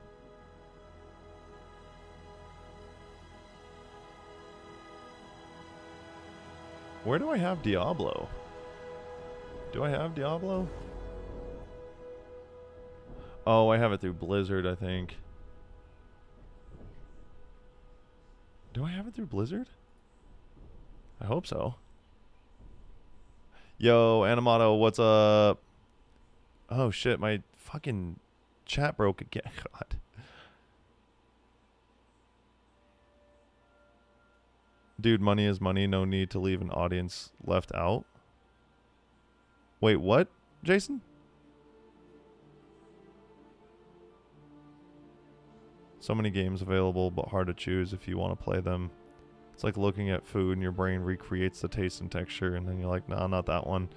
Where do I have Diablo? Do I have Diablo? Oh, I have it through Blizzard, I think. Do I have it through Blizzard? I hope so. Yo, Animato, what's up? Oh shit, my fucking chat broke again. God. Dude, money is money. No need to leave an audience left out. Wait, what, Jason? So many games available, but hard to choose if you want to play them. It's like looking at food and your brain recreates the taste and texture, and then you're like, no, not that one.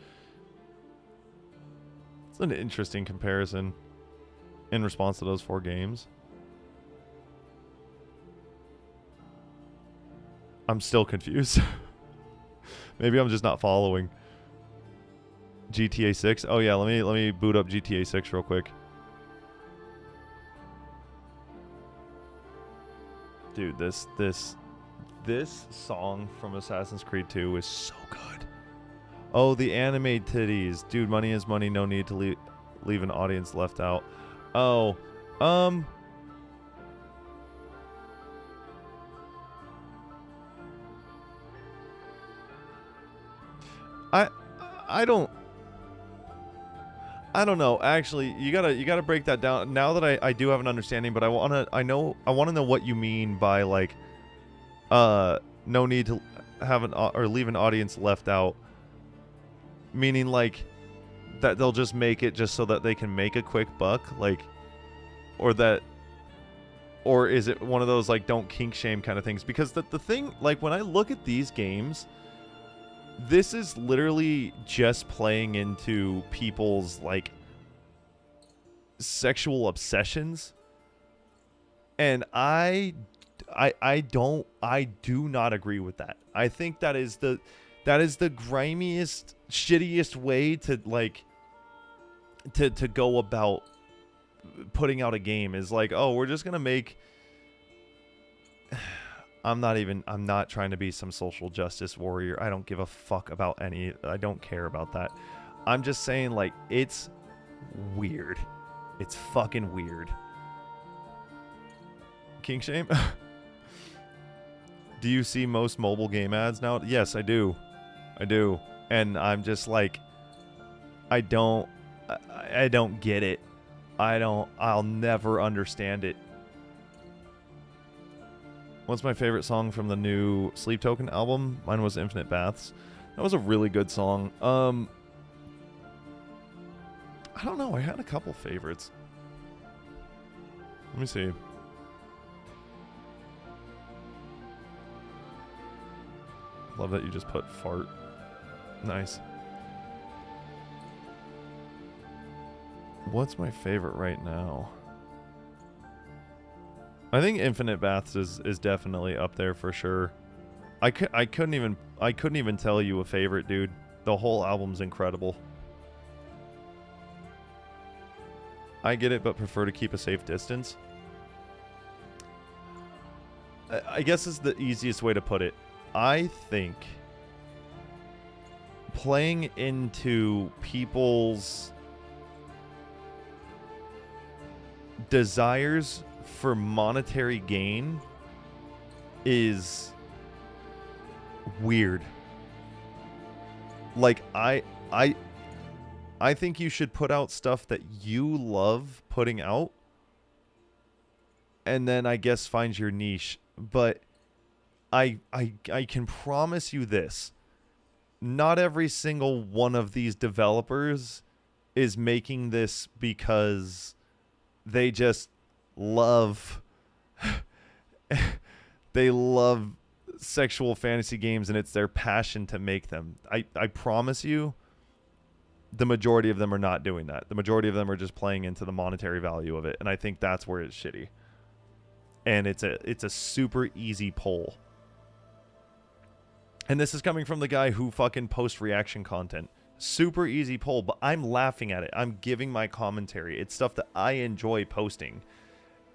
It's an interesting comparison in response to those 4 games. I'm still confused. Maybe I'm just not following. GTA 6. Oh yeah, let me boot up GTA 6 real quick. Dude, this song from Assassin's Creed 2 is so good. Oh, the anime titties. Dude, money is money, no need to leave an audience left out. Oh, I don't know. Actually, you gotta break that down. Now that I do have an understanding, but I wanna know what you mean by like, no need to have or leave an audience left out. Meaning like that they'll just make it just so that they can make a quick buck, like, or is it one of those like don't kink shame kind of things? Because the thing, like when I look at these games, this is literally just playing into people's like sexual obsessions, and I do not agree with that. I think that is the grimiest, shittiest way to like to go about putting out a game, is like, oh, we're just gonna make. I'm not trying to be some social justice warrior. I don't give a fuck about any. I don't care about that. I'm just saying, like, it's weird. It's fucking weird. King shame? Do you see most mobile game ads now? Yes, I do. I do. And I'm just like, I don't get it. I'll never understand it. What's my favorite song from the new Sleep Token album? Mine was Infinite Baths. That was a really good song. I don't know. I had a couple favorites. Let me see. Love that you just put fart. Nice. What's my favorite right now? I think Infinite Baths is definitely up there for sure. I couldn't even tell you a favorite, dude. The whole album's incredible. I get it, but prefer to keep a safe distance. I guess is the easiest way to put it. I think playing into people's desires for monetary gain is weird. Like I think you should put out stuff that you love putting out, and then I guess find your niche. But I can promise you this. Not every single one of these developers is making this because they just love they love sexual fantasy games and it's their passion to make them. I promise you the majority of them are not doing that. The majority of them are just playing into the monetary value of it, and I think that's where it's shitty. And it's a super easy pull. And this is coming from the guy who fucking posts reaction content. Super easy pull, but I'm laughing at it. I'm giving my commentary. It's stuff that I enjoy posting.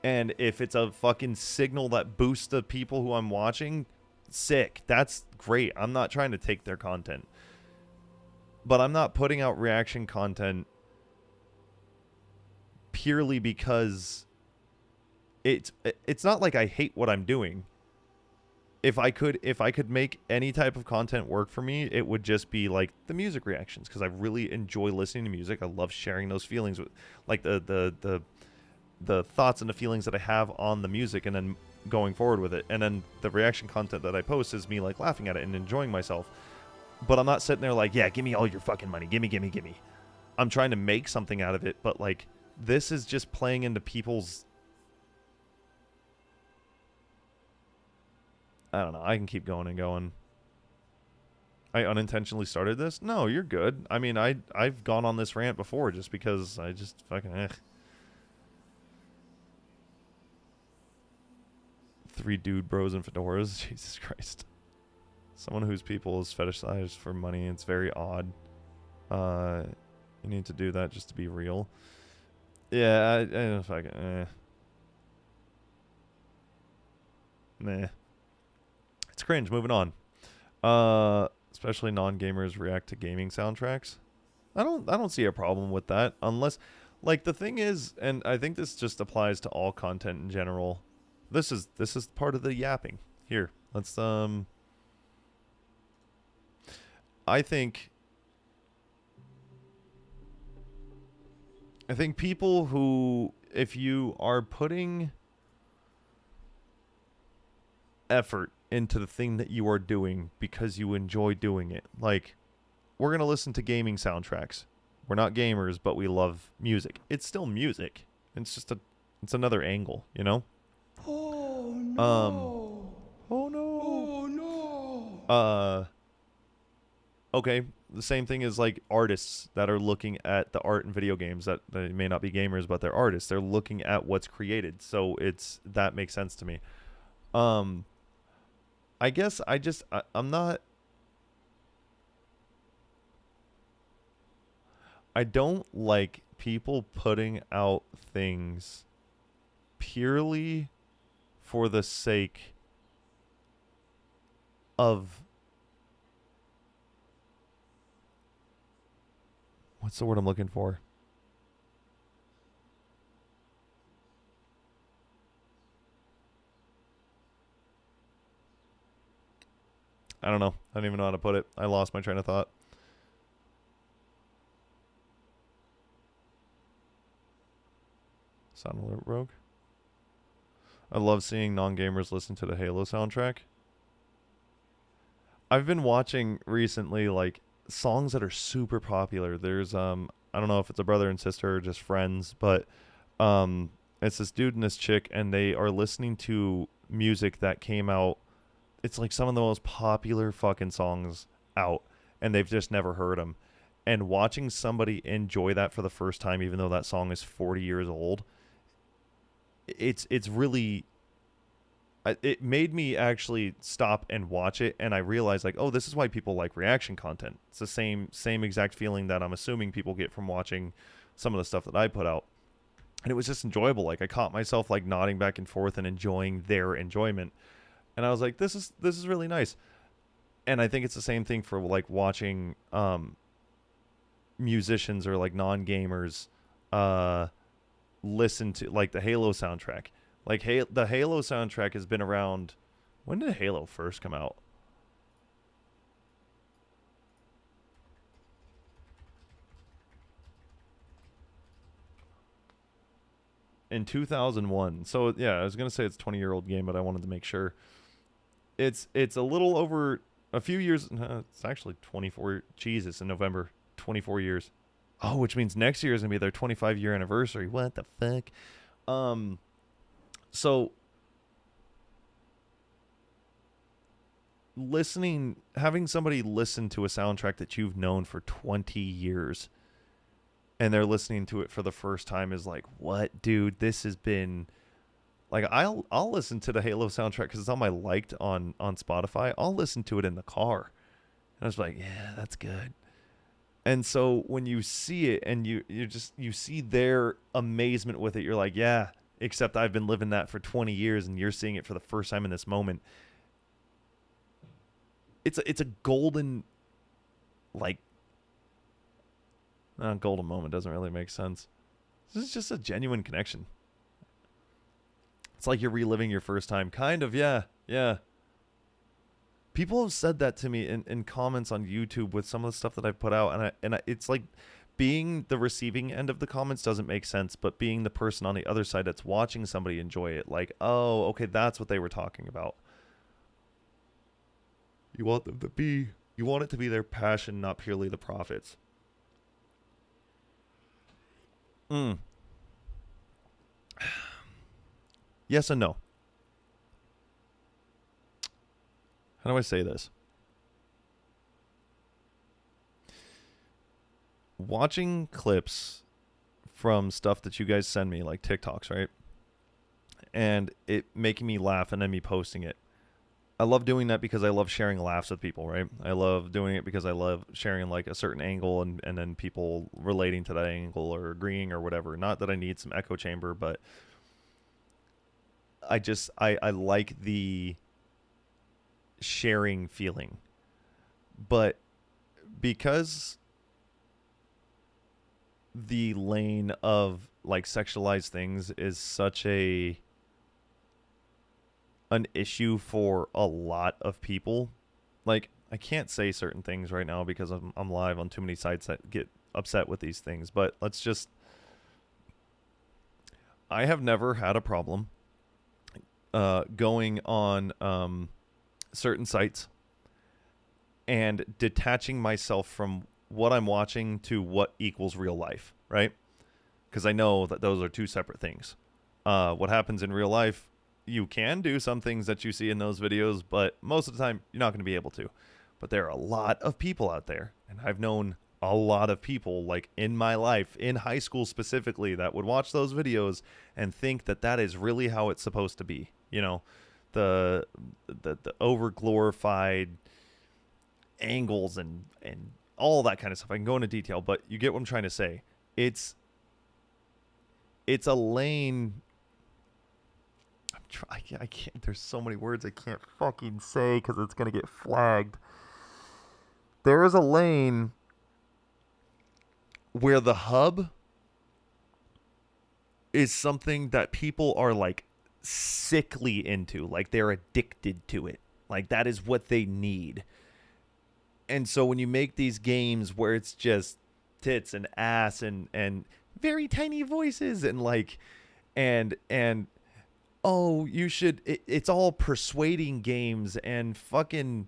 And if it's a fucking signal that boosts the people who I'm watching, sick. That's great. I'm not trying to take their content. But I'm not putting out reaction content purely because it's not like I hate what I'm doing. If I could make any type of content work for me, it would just be like the music reactions, because I really enjoy listening to music. I love sharing those feelings with, like, the thoughts and the feelings that I have on the music, and then going forward with it. And then the reaction content that I post is me like laughing at it and enjoying myself. But I'm not sitting there like, yeah, give me all your fucking money, gimme. I'm trying to make something out of it, but like this is just playing into people's I don't know. I can keep going and going. I unintentionally started this? No, you're good. I mean, I've gone on this rant before just because I just fucking Three dude bros in fedoras. Jesus Christ. Someone whose people is fetishized for money. It's very odd. You need to do that just to be real. Yeah, I fucking Nah. It's cringe. Moving on. Especially non-gamers react to gaming soundtracks. I don't see a problem with that unless, like, the thing is, and I think this just applies to all content in general. This is part of the yapping. Here, let's I think people who, if you are putting effort into the thing that you are doing because you enjoy doing it, like, we're going to listen to gaming soundtracks. We're not gamers, but we love music. It's still music. It's just it's another angle, you know? Oh no. Oh no. Oh no. Okay, the same thing as like artists that are looking at the art in video games that they may not be gamers, but they're artists. They're looking at what's created. So that makes sense to me. I guess I'm not, I don't like people putting out things purely for the sake of, what's the word I'm looking for? I don't know. I don't even know how to put it. I lost my train of thought. Sound alert, Rogue. I love seeing non-gamers listen to the Halo soundtrack. I've been watching recently, like, songs that are super popular. There's I don't know if it's a brother and sister or just friends, but it's this dude and this chick, and they are listening to music that came out. It's like some of the most popular fucking songs out, and they've just never heard them. And watching somebody enjoy that for the first time, even though that song is 40 years old, it's really, it made me actually stop and watch it, and I realized, like, oh, this is why people like reaction content. It's the same exact feeling that I'm assuming people get from watching some of the stuff that I put out. And it was just enjoyable. Like, I caught myself like nodding back and forth and enjoying their enjoyment. And I was like, this is really nice. And I think it's the same thing for like watching musicians or like non-gamers listen to like the Halo soundtrack. Like, the Halo soundtrack has been around. When did Halo first come out? In 2001. So yeah, I was gonna say it's a 20-year-old game, but I wanted to make sure. It's a little over a few years. It's actually 24. Jesus, in November, 24 years. Oh, which means next year is gonna be their 25-year anniversary. What the fuck? So having somebody listen to a soundtrack that you've known for 20 years, and they're listening to it for the first time, is like, what, dude? This has been, like, I'll listen to the Halo soundtrack because it's on my liked on Spotify. I'll listen to it in the car, and I was like, yeah, that's good. And so when you see it and you see their amazement with it, you're like, yeah, except I've been living that for 20 years and you're seeing it for the first time in this moment. It's a golden, like, golden moment doesn't really make sense. This is just a genuine connection. It's like you're reliving your first time. Kind of, yeah. People have said that to me in comments on YouTube with some of the stuff that I've put out, and it's like, being the receiving end of the comments doesn't make sense, but being the person on the other side that's watching somebody enjoy it, like, oh, okay, that's what they were talking about. You want it to be their passion, not purely the profits. Yes and no. how do I say this? Watching clips from stuff that you guys send me, like TikToks, right? And it making me laugh and then me posting it. I love doing that because I love sharing laughs with people, right? I love doing it because I love sharing like a certain angle and then people relating to that angle or agreeing or whatever. Not that I need some echo chamber, but I like the sharing feeling. But because the lane of like sexualized things is such an issue for a lot of people, like I can't say certain things right now because I'm live on too many sites that get upset with these things, but I have never had a problem going on certain sites and detaching myself from what I'm watching to what equals real life, right? Because I know that those are two separate things. What happens in real life, you can do some things that you see in those videos, but most of the time you're not going to be able to. But there are a lot of people out there, and I've known a lot of people, like in my life, in high school specifically, that would watch those videos and think that that is really how it's supposed to be. You know, the over glorified angles and all that kind of stuff. I can go into detail, but you get what I'm trying to say. It's a lane. I can't. There's so many words I can't fucking say because it's gonna get flagged. There is a lane where the hub is something that people are like sickly into, like they're addicted to it. Like that is what they need. And so when you make these games where it's just tits and ass and very tiny voices and like and oh, you should it's all persuading games and fucking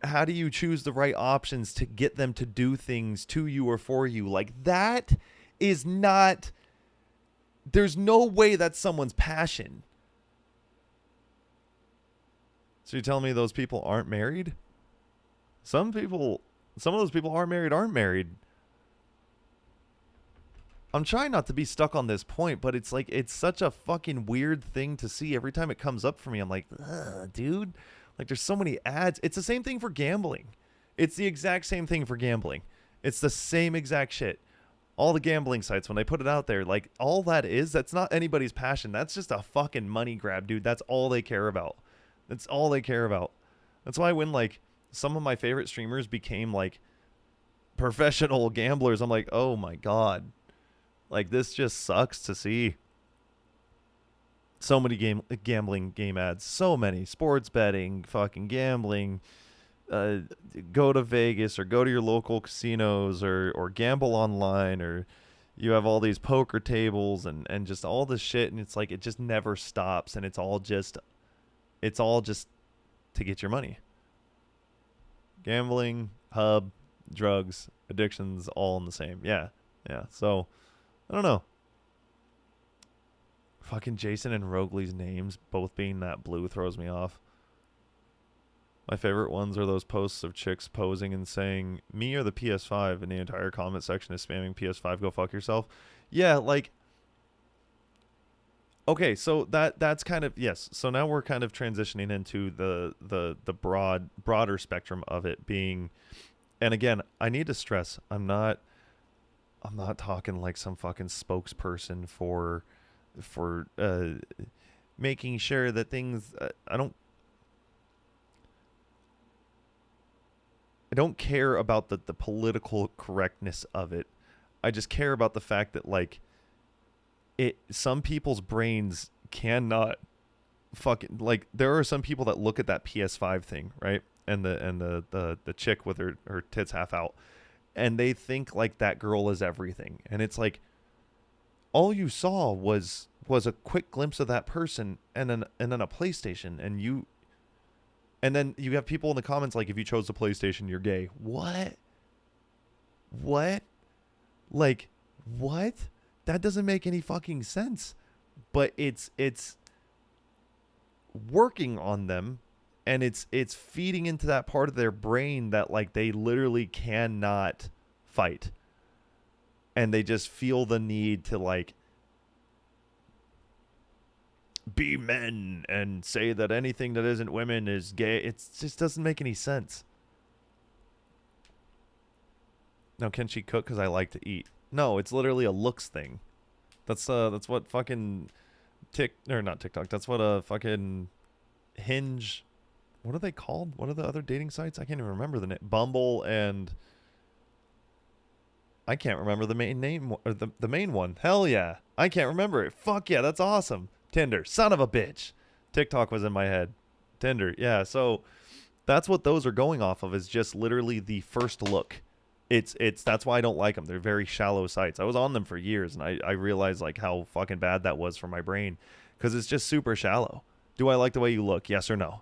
how do you choose the right options to get them to do things to you or for you? Like that is not, there's no way that's someone's passion. So you're telling me those people aren't married? Some of those people aren't married. I'm trying not to be stuck on this point, but it's like, it's such a fucking weird thing to see every time it comes up for me. I'm like, ugh, dude, like there's so many ads. It's the same thing for gambling. It's the exact same thing for gambling. It's the same exact shit. All the gambling sites, when they put it out there, like all that is, that's not anybody's passion. That's just a fucking money grab, dude. That's all they care about. That's all they care about. That's why when like some of my favorite streamers became like professional gamblers, I'm like, oh my God. Like this just sucks to see. So many gambling game ads. So many. Sports betting, fucking gambling. Go to Vegas or go to your local casinos or gamble online, or you have all these poker tables and just all this shit, and it's like it just never stops, and it's all just to get your money. Gambling, hub, drugs, addictions, all in the same. Yeah. So I don't know. Fucking Jason and Rogley's names both being that blue throws me off. My favorite ones are those posts of chicks posing and saying, me or the PS5, and the entire comment section is spamming PS5, go fuck yourself. Yeah, like, okay, so that's kind of, yes. So now we're kind of transitioning into the broader spectrum of it being, and again, I need to stress, I'm not talking like some fucking spokesperson for making sure that things, I don't care about the political correctness of it. I just care about the fact that like some people's brains cannot fucking, like there are some people that look at that PS5 thing, right? And the chick with her tits half out, and they think like that girl is everything. And it's like all you saw was a quick glimpse of that person and then a PlayStation, and then you have people in the comments like, if you chose the PlayStation, you're gay. What? Like, what? That doesn't make any fucking sense. But it's working on them and it's feeding into that part of their brain that like they literally cannot fight, and they just feel the need to like be men and say that anything that isn't women is gay. It just doesn't make any sense. Now, can she cook? Because I like to eat. No, it's literally a looks thing. That's what fucking not TikTok. That's what a fucking Hinge. What are they called? What are the other dating sites? I can't even remember the name. Bumble, and I can't remember the main name or the main one. Hell yeah, I can't remember it. Fuck yeah, that's awesome. Tinder, son of a bitch. TikTok was in my head. Tinder, yeah. So that's what those are going off of, is just literally the first look. It's that's why I don't like them. They're very shallow sites. I was on them for years, and I realized like how fucking bad that was for my brain, because it's just super shallow. Do I like the way you look? Yes or no?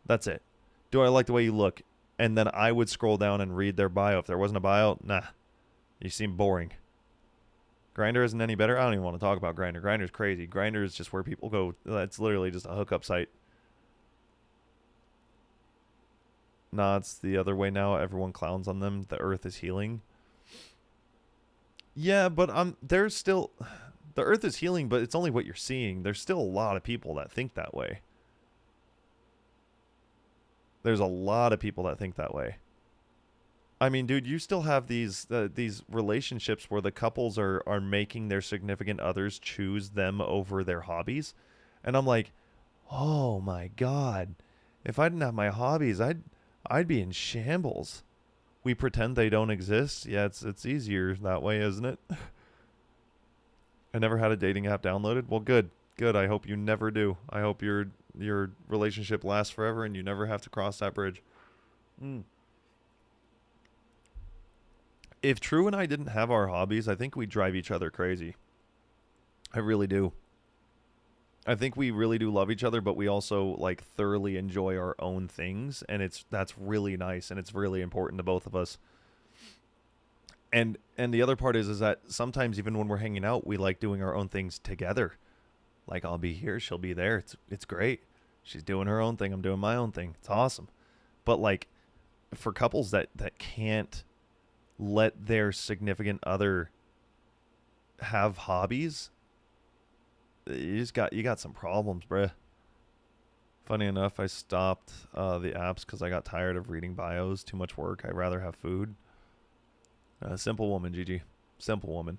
That's it. Do I like the way you look? And then I would scroll down and read their bio. If there wasn't a bio, nah, you seem boring. Grindr isn't any better. I don't even want to talk about Grindr. Grindr's crazy. Grindr is just where people go. It's literally just a hookup site. Nah, it's the other way now. Everyone clowns on them. The earth is healing. Yeah, but there's still... The earth is healing, but it's only what you're seeing. There's still a lot of people that think that way. There's a lot of people that think that way. I mean, dude, you still have these relationships where the couples are making their significant others choose them over their hobbies. And I'm like, oh my God. If I didn't have my hobbies, I'd be in shambles. We pretend they don't exist. Yeah, it's easier that way, isn't it? I never had a dating app downloaded. Well, good. Good. I hope you never do. I hope your relationship lasts forever and you never have to cross that bridge. If True and I didn't have our hobbies, I think we'd drive each other crazy. I really do. I think we really do love each other, but we also like thoroughly enjoy our own things, and that's really nice, and it's really important to both of us. And the other part is that sometimes even when we're hanging out, we like doing our own things together. Like I'll be here, she'll be there. It's great. She's doing her own thing, I'm doing my own thing. It's awesome. But like for couples that can't let their significant other have hobbies, you got some problems, bruh. Funny enough, I stopped the apps because I got tired of reading bios. Too much work. I'd rather have food. Simple woman, Gigi. Simple woman.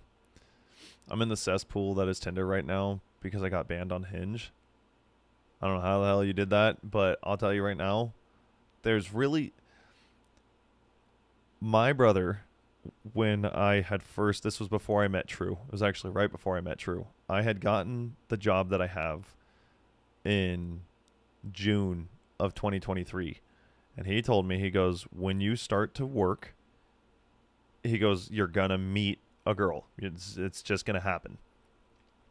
I'm in the cesspool that is Tinder right now because I got banned on Hinge. I don't know how the hell you did that, but I'll tell you right now, there's really... My brother, when I had first... This was before I met True. It was actually right before I met True. I had gotten the job that I have in June of 2023. And he told me, he goes, when you start to work... He goes, you're gonna meet a girl. It's just gonna happen.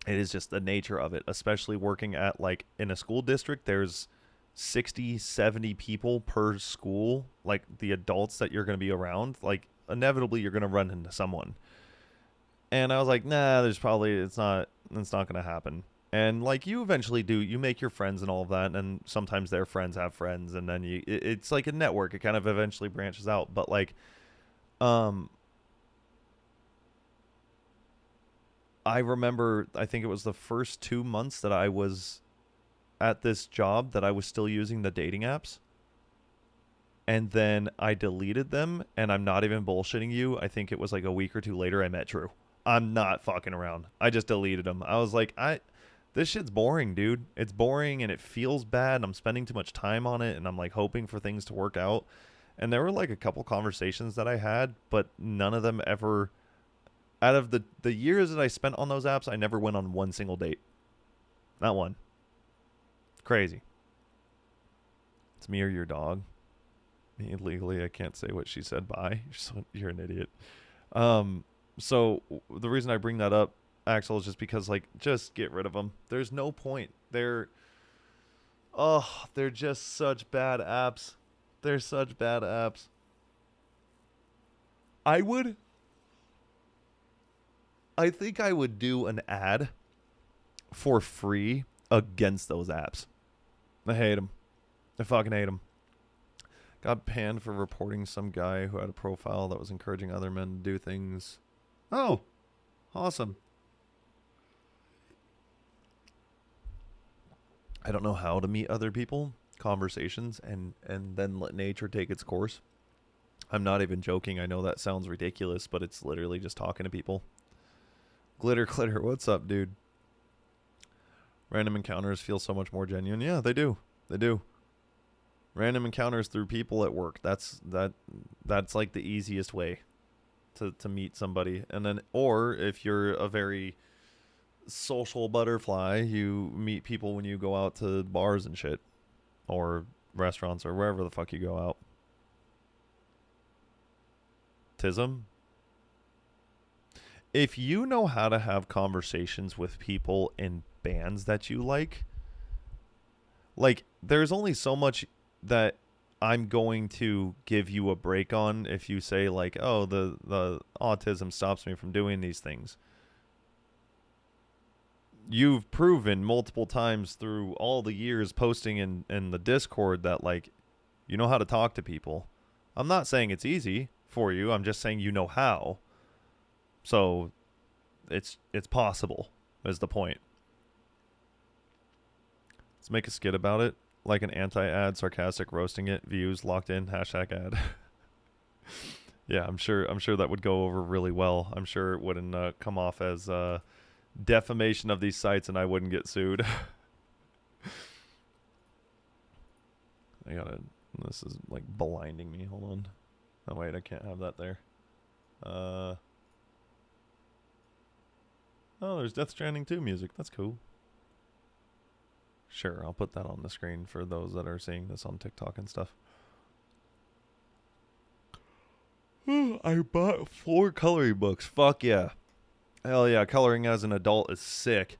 It is just the nature of it, especially working at like in a school district. There's 60, 70 people per school, like the adults that you're gonna be around. Like inevitably you're gonna run into someone. And I was like, nah, it's not gonna happen. And like you eventually do, you make your friends and all of that, and sometimes their friends have friends, and then it's like a network. It kind of eventually branches out. But like I remember, I think it was the first 2 months that I was at this job that I was still using the dating apps. And then I deleted them, and I'm not even bullshitting you. I think it was like a week or two later I met True. I'm not fucking around. I just deleted them. I was like, this shit's boring, dude. It's boring, and it feels bad, and I'm spending too much time on it, and I'm like hoping for things to work out. And there were like a couple conversations that I had, but none of them ever... Out of the years that I spent on those apps, I never went on one single date. Not one. Crazy. It's me or your dog. Me legally, I can't say what she said. Bye. You're an idiot. So the reason I bring that up, Axel, is just because like just get rid of them. There's no point. They're just such bad apps. They're such bad apps. I think I would do an ad for free against those apps. I hate them. I fucking hate him. Got banned for reporting some guy who had a profile that was encouraging other men to do things. Oh, awesome. I don't know how to meet other people, conversations, and then let nature take its course. I'm not even joking. I know that sounds ridiculous, but it's literally just talking to people. Glitter, glitter, what's up, dude? Random encounters feel so much more genuine. Yeah, they do. They do. Random encounters through people at work. That's like the easiest way to meet somebody. And then, or if you're a very social butterfly, you meet people when you go out to bars and shit, or restaurants, or wherever the fuck you go out. Tism. If you know how to have conversations with people in bands that you like, there's only so much that I'm going to give you a break on if you say like, oh, the autism stops me from doing these things. You've proven multiple times through all the years posting in the Discord that, like, you know how to talk to people. I'm not saying it's easy for you. I'm just saying you know how. So it's possible is the point. Let's make a skit about it. Like an anti-ad, sarcastic, roasting it, views, locked in, #ad. Yeah, I'm sure that would go over really well. I'm sure it wouldn't come off as defamation of these sites, and I wouldn't get sued. This is like blinding me. Hold on. Oh wait, I can't have that there. Oh, there's Death Stranding 2 music. That's cool. Sure, I'll put that on the screen for those that are seeing this on TikTok and stuff. I bought 4 coloring books. Fuck yeah. Hell yeah, coloring as an adult is sick.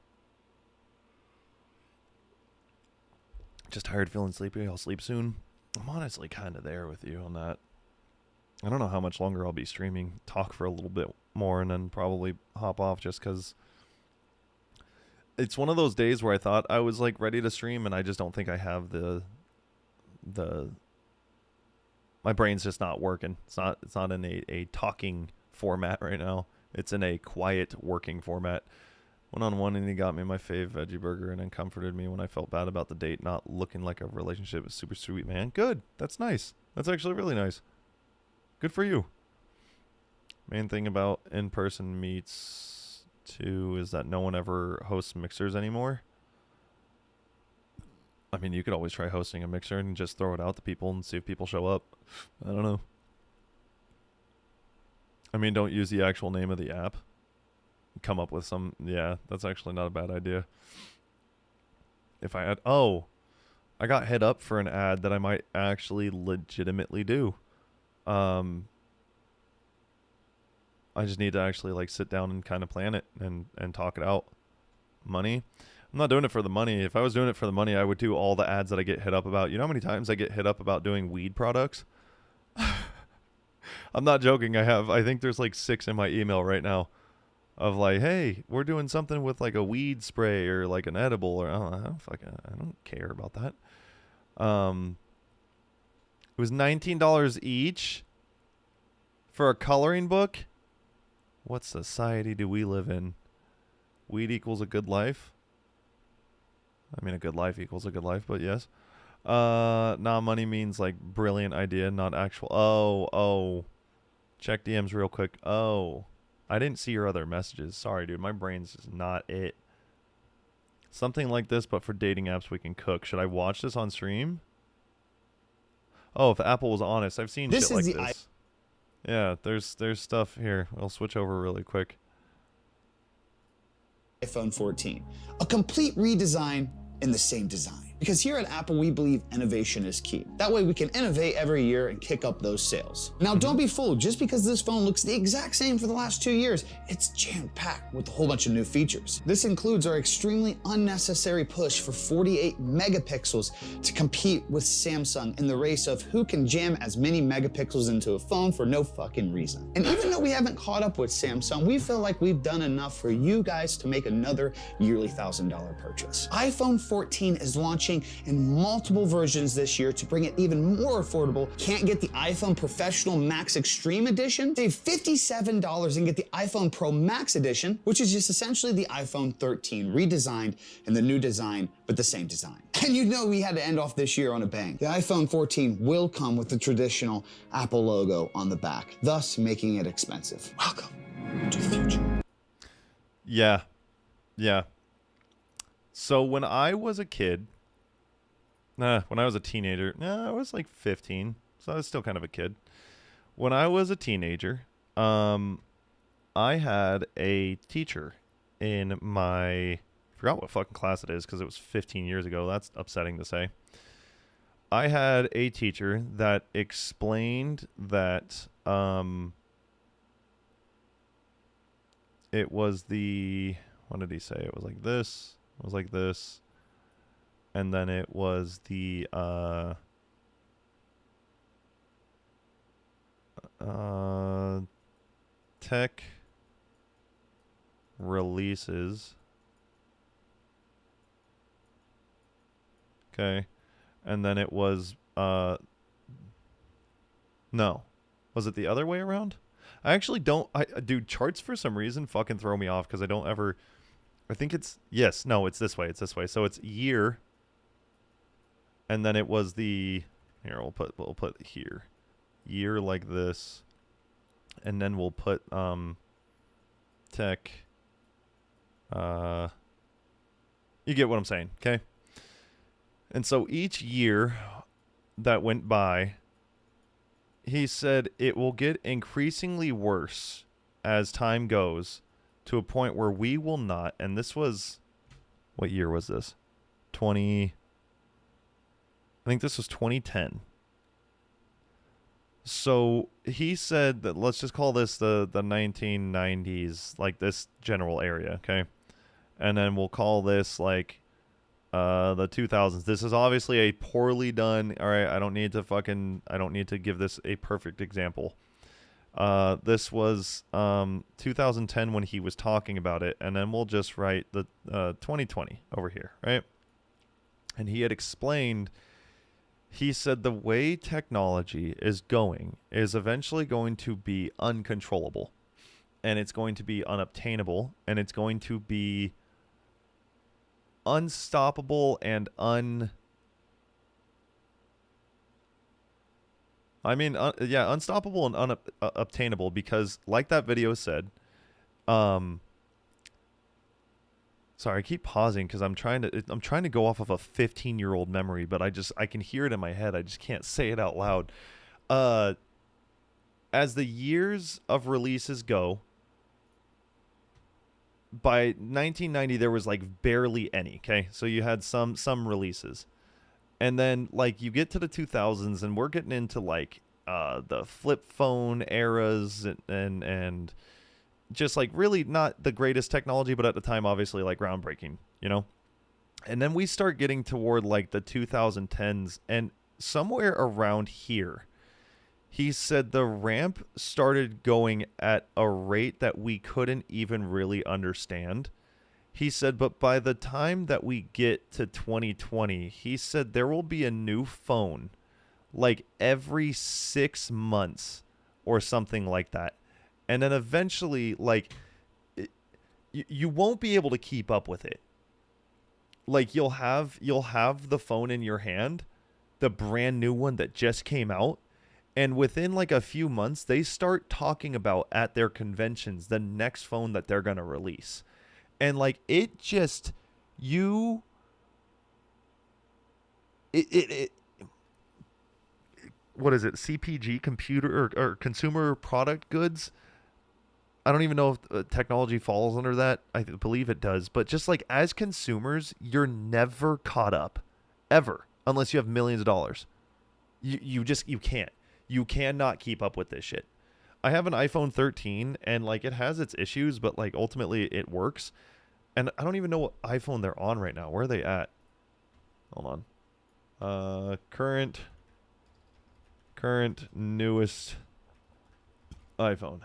Just tired, feeling sleepy. I'll sleep soon. I'm honestly kind of there with you on that. I don't know how much longer I'll be streaming. Talk for a little bit more and then probably hop off just because it's one of those days where I thought I was like ready to stream and I just don't think I have the my brain's just not working. It's not in a talking format right now. It's in a quiet working format. Went on one and he got me my fave veggie burger and then comforted me when I felt bad about the date not looking like a relationship. It's super sweet, man. Good. That's nice. That's actually really nice. Good for you. Main thing about in-person meets too is that no one ever hosts mixers anymore. I mean, you could always try hosting a mixer and just throw it out to people and see if people show up. I don't know. I mean, don't use the actual name of the app. Come up with some... Yeah, that's actually not a bad idea. If I had... Oh, I got hit up for an ad that I might actually legitimately do. I just need to actually like sit down and kind of plan it and talk it out. Money? I'm not doing it for the money. If I was doing it for the money, I would do all the ads that I get hit up about. You know how many times I get hit up about doing weed products? I'm not joking. I think there's like 6 in my email right now of like, hey, we're doing something with like a weed spray or like an edible or I don't care about that. It was $19 each for a coloring book. What society do we live in? Weed equals a good life. I mean, a good life equals a good life, but yes. Nah, money means like brilliant idea, not actual. Oh. Check DMs real quick. Oh, I didn't see your other messages. Sorry, dude. My brain's just not it. Something like this, but for dating apps we can cook. Should I watch this on stream? Oh, if Apple was honest. I've seen shit like this. Yeah, there's stuff here. I'll switch over really quick. iPhone 14. A complete redesign in the same design. Because here at Apple, we believe innovation is key. That way we can innovate every year and kick up those sales. Now, don't be fooled. Just because this phone looks the exact same for the last 2 years, it's jam-packed with a whole bunch of new features. This includes our extremely unnecessary push for 48 megapixels to compete with Samsung in the race of who can jam as many megapixels into a phone for no fucking reason. And even though we haven't caught up with Samsung, we feel like we've done enough for you guys to make another yearly $1,000 purchase. iPhone 14 is launching launching in multiple versions this year to bring it even more affordable. Can't get the iPhone Professional Max Extreme Edition? Save $57 and get the iPhone Pro Max Edition, which is just essentially the iPhone 13 redesigned in the new design, but the same design. And you know we had to end off this year on a bang. The iPhone 14 will come with the traditional Apple logo on the back, thus making it expensive. Welcome to the future. Yeah. Yeah. So when I was a kid, when I was a teenager, I was like 15, so I was still kind of a kid. When I was a teenager, I had a teacher in my, I forgot what fucking class it is because it was 15 years ago. That's upsetting to say. I had a teacher that explained that it was the, what did he say? It was like this. It was like this. And then it was the tech releases. Okay. And then it was no. Was it the other way around? I actually don't dude, charts for some reason fucking throw me off because I don't ever, I think it's, yes, no, it's this way. It's this way. So it's year. And then it was the, here, we'll put here. Year like this. And then we'll put tech. You get what I'm saying, okay? And so each year that went by, he said it will get increasingly worse as time goes to a point where we will not, and this was, what year was this? I think this was 2010. So he said that, let's just call this the 1990s, like this general area, okay? And then we'll call this like the 2000s. This is obviously a poorly done, all right, I don't need to give this a perfect example. This was 2010 when he was talking about it, and then we'll just write the 2020 over here, right? And he had explained, he said the way technology is going is eventually going to be uncontrollable, and it's going to be unobtainable, and it's going to be unstoppable and unstoppable and unobtainable, because like that video said, sorry, I keep pausing because I'm trying to go off of a 15-year-old memory, but I can hear it in my head. I just can't say it out loud. As the years of releases go, by 1990 there was like barely any, okay? So you had some releases. And then like you get to the 2000s and we're getting into like the flip phone eras and just like really not the greatest technology, but at the time obviously like groundbreaking, you know? And then we start getting toward like the 2010s, and somewhere around here, he said the ramp started going at a rate that we couldn't even really understand. He said, but by the time that we get to 2020, he said there will be a new phone like every 6 months or something like that. And then eventually, like, you won't be able to keep up with it. Like, you'll have the phone in your hand, the brand new one that just came out, and within like a few months, they start talking about at their conventions the next phone that they're going to release. And like, it just, what is it? CPG, computer or consumer product goods? I don't even know if technology falls under that. I believe it does. But just like as consumers, you're never caught up, ever, unless you have millions of dollars. You can't. You cannot keep up with this shit. I have an iPhone 13, and like it has its issues, but like ultimately it works. And I don't even know what iPhone they're on right now. Where are they at? Hold on. Current newest iPhone.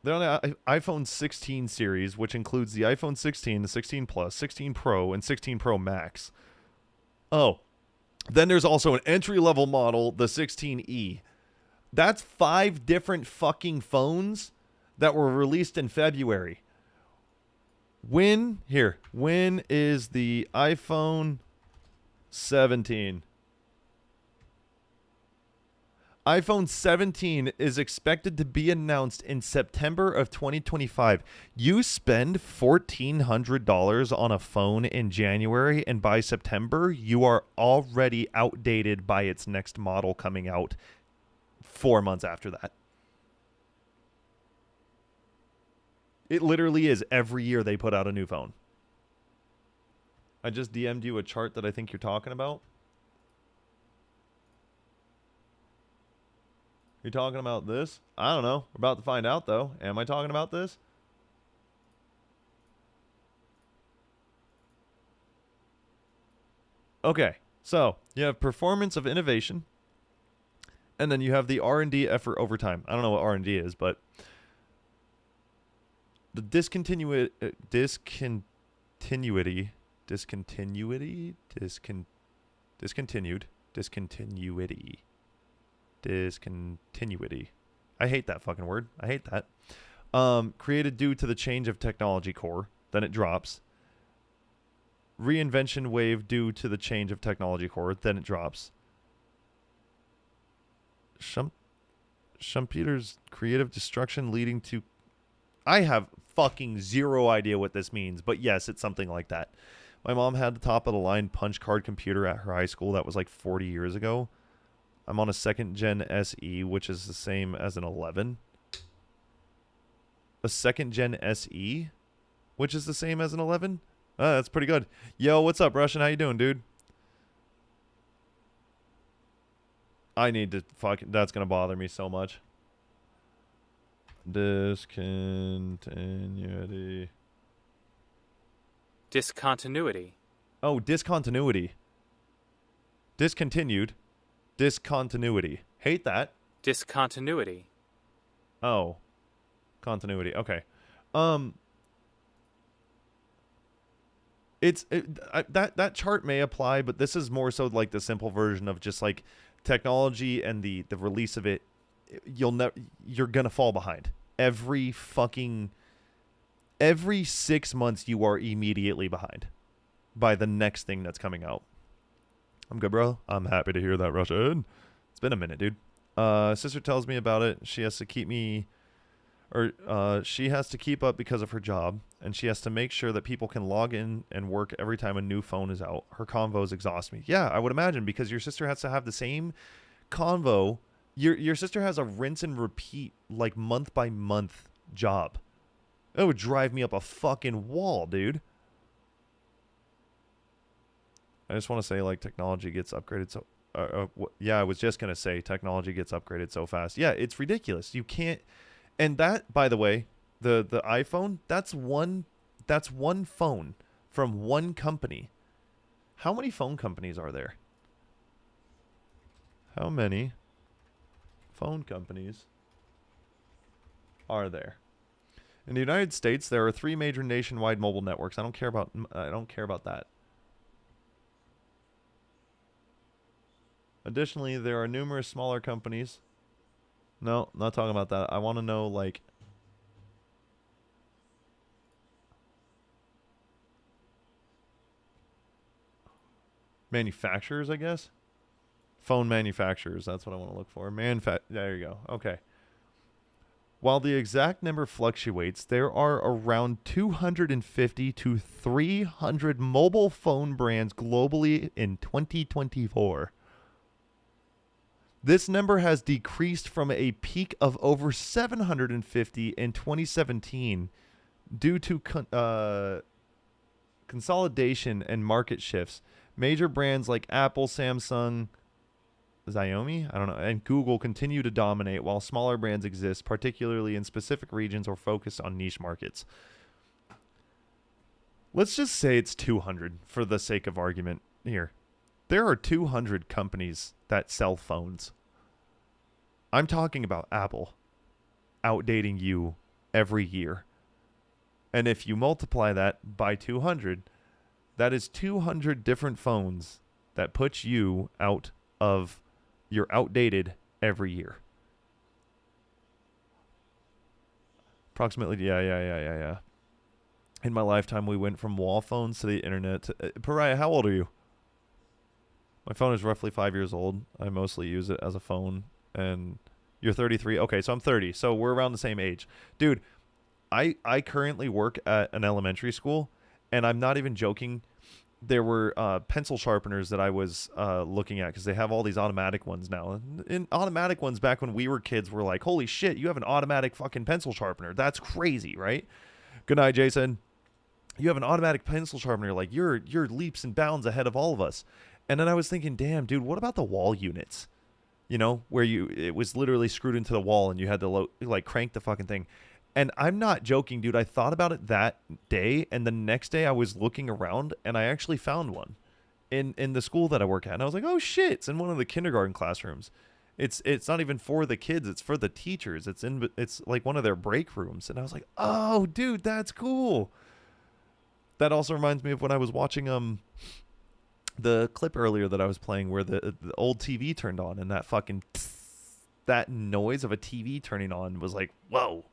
They're on the iPhone 16 series, which includes the iPhone 16, the 16 Plus, 16 Pro, and 16 Pro Max. Oh, then there's also an entry-level model, the 16E. That's 5 different fucking phones that were released in February. When is the iPhone 17? iPhone 17 is expected to be announced in September of 2025. You spend $1,400 on a phone in January, and by September, you are already outdated by its next model coming out 4 months after that. It literally is every year they put out a new phone. I just DM'd you a chart that I think you're talking about. You're talking about this? I don't know. We're about to find out, though. Am I talking about this? Okay. So, you have performance of innovation. And then you have the R&D effort over time. I don't know what R&D is, but... The discontinuity, discontinuity. I hate that fucking word. I hate that. Created due to the change of technology core. Then it drops. Reinvention wave due to the change of technology core. Then it drops. Schumpeter's creative destruction leading to... I have fucking zero idea what this means, but yes, it's something like that. My mom had the top of the line punch card computer at her high school that was like 40 years ago. I'm on a 2nd gen SE, which is the same as an 11. A 2nd gen SE, which is the same as an 11? That's pretty good. Yo, what's up, Russian? How you doing, dude? I need to that's going to bother me so much. Discontinuity. Discontinuity. Oh, discontinuity. Discontinued. Discontinuity. Hate that. Discontinuity. Oh. Continuity. Okay. That chart may apply, but this is more so like the simple version of just like technology and the release of it. You're gonna fall behind. Every 6 months you are immediately behind by the next thing that's coming out. I'm good, bro. I'm happy to hear that, Russian. It's been a minute, dude. Sister tells me about it. She has to keep up because of her job, and she has to make sure that people can log in and work every time a new phone is out. Her convos exhaust me. Yeah, I would imagine, because your sister has to have the same convo. Your sister has a rinse and repeat, like, month by month job. It would drive me up a fucking wall, dude. I just want to say, like, technology gets upgraded so... yeah, I was just going to say technology gets upgraded so fast. Yeah, it's ridiculous. You can't... And that, by the way, the iPhone, that's one phone from one company. How many phone companies are there? How many phone companies are there? In the United States, there are 3 major nationwide mobile networks. I don't care about that. Additionally, there are numerous smaller companies. No, not talking about that. I want to know, like, manufacturers, I guess. Phone manufacturers. That's what I want to look for. There you go. Okay. While the exact number fluctuates, there are around 250 to 300 mobile phone brands globally in 2024. This number has decreased from a peak of over 750 in 2017 due to consolidation and market shifts. Major brands like Apple, Samsung, Xiaomi, I don't know, and Google continue to dominate, while smaller brands exist, particularly in specific regions or focused on niche markets. Let's just say it's 200 for the sake of argument here. There are 200 companies that sell phones. I'm talking about Apple outdating you every year. And if you multiply that by 200, that is 200 different phones that puts you out of, you're outdated every year. Approximately, yeah. In my lifetime, we went from wall phones to the internet. Pariah, how old are you? My phone is roughly 5 years old. I mostly use it as a phone. And you're 33? Okay, so I'm 30. So we're around the same age. Dude, I currently work at an elementary school, and I'm not even joking. There were pencil sharpeners that I was looking at because they have all these automatic ones now. And automatic ones back when we were kids were like, holy shit, you have an automatic fucking pencil sharpener. That's crazy, right? Good night, Jason. You have an automatic pencil sharpener. Like, you're leaps and bounds ahead of all of us. And then I was thinking, damn, dude, what about the wall units? You know, where it was literally screwed into the wall and you had to like crank the fucking thing. And I'm not joking, dude. I thought about it that day, and the next day I was looking around, and I actually found one in the school that I work at. And I was like, oh shit, it's in one of the kindergarten classrooms. It's not even for the kids, it's for the teachers. It's like one of their break rooms. And I was like, oh dude, that's cool. That also reminds me of when I was watching the clip earlier that I was playing where the old TV turned on, and that fucking that noise of a TV turning on was like, whoa.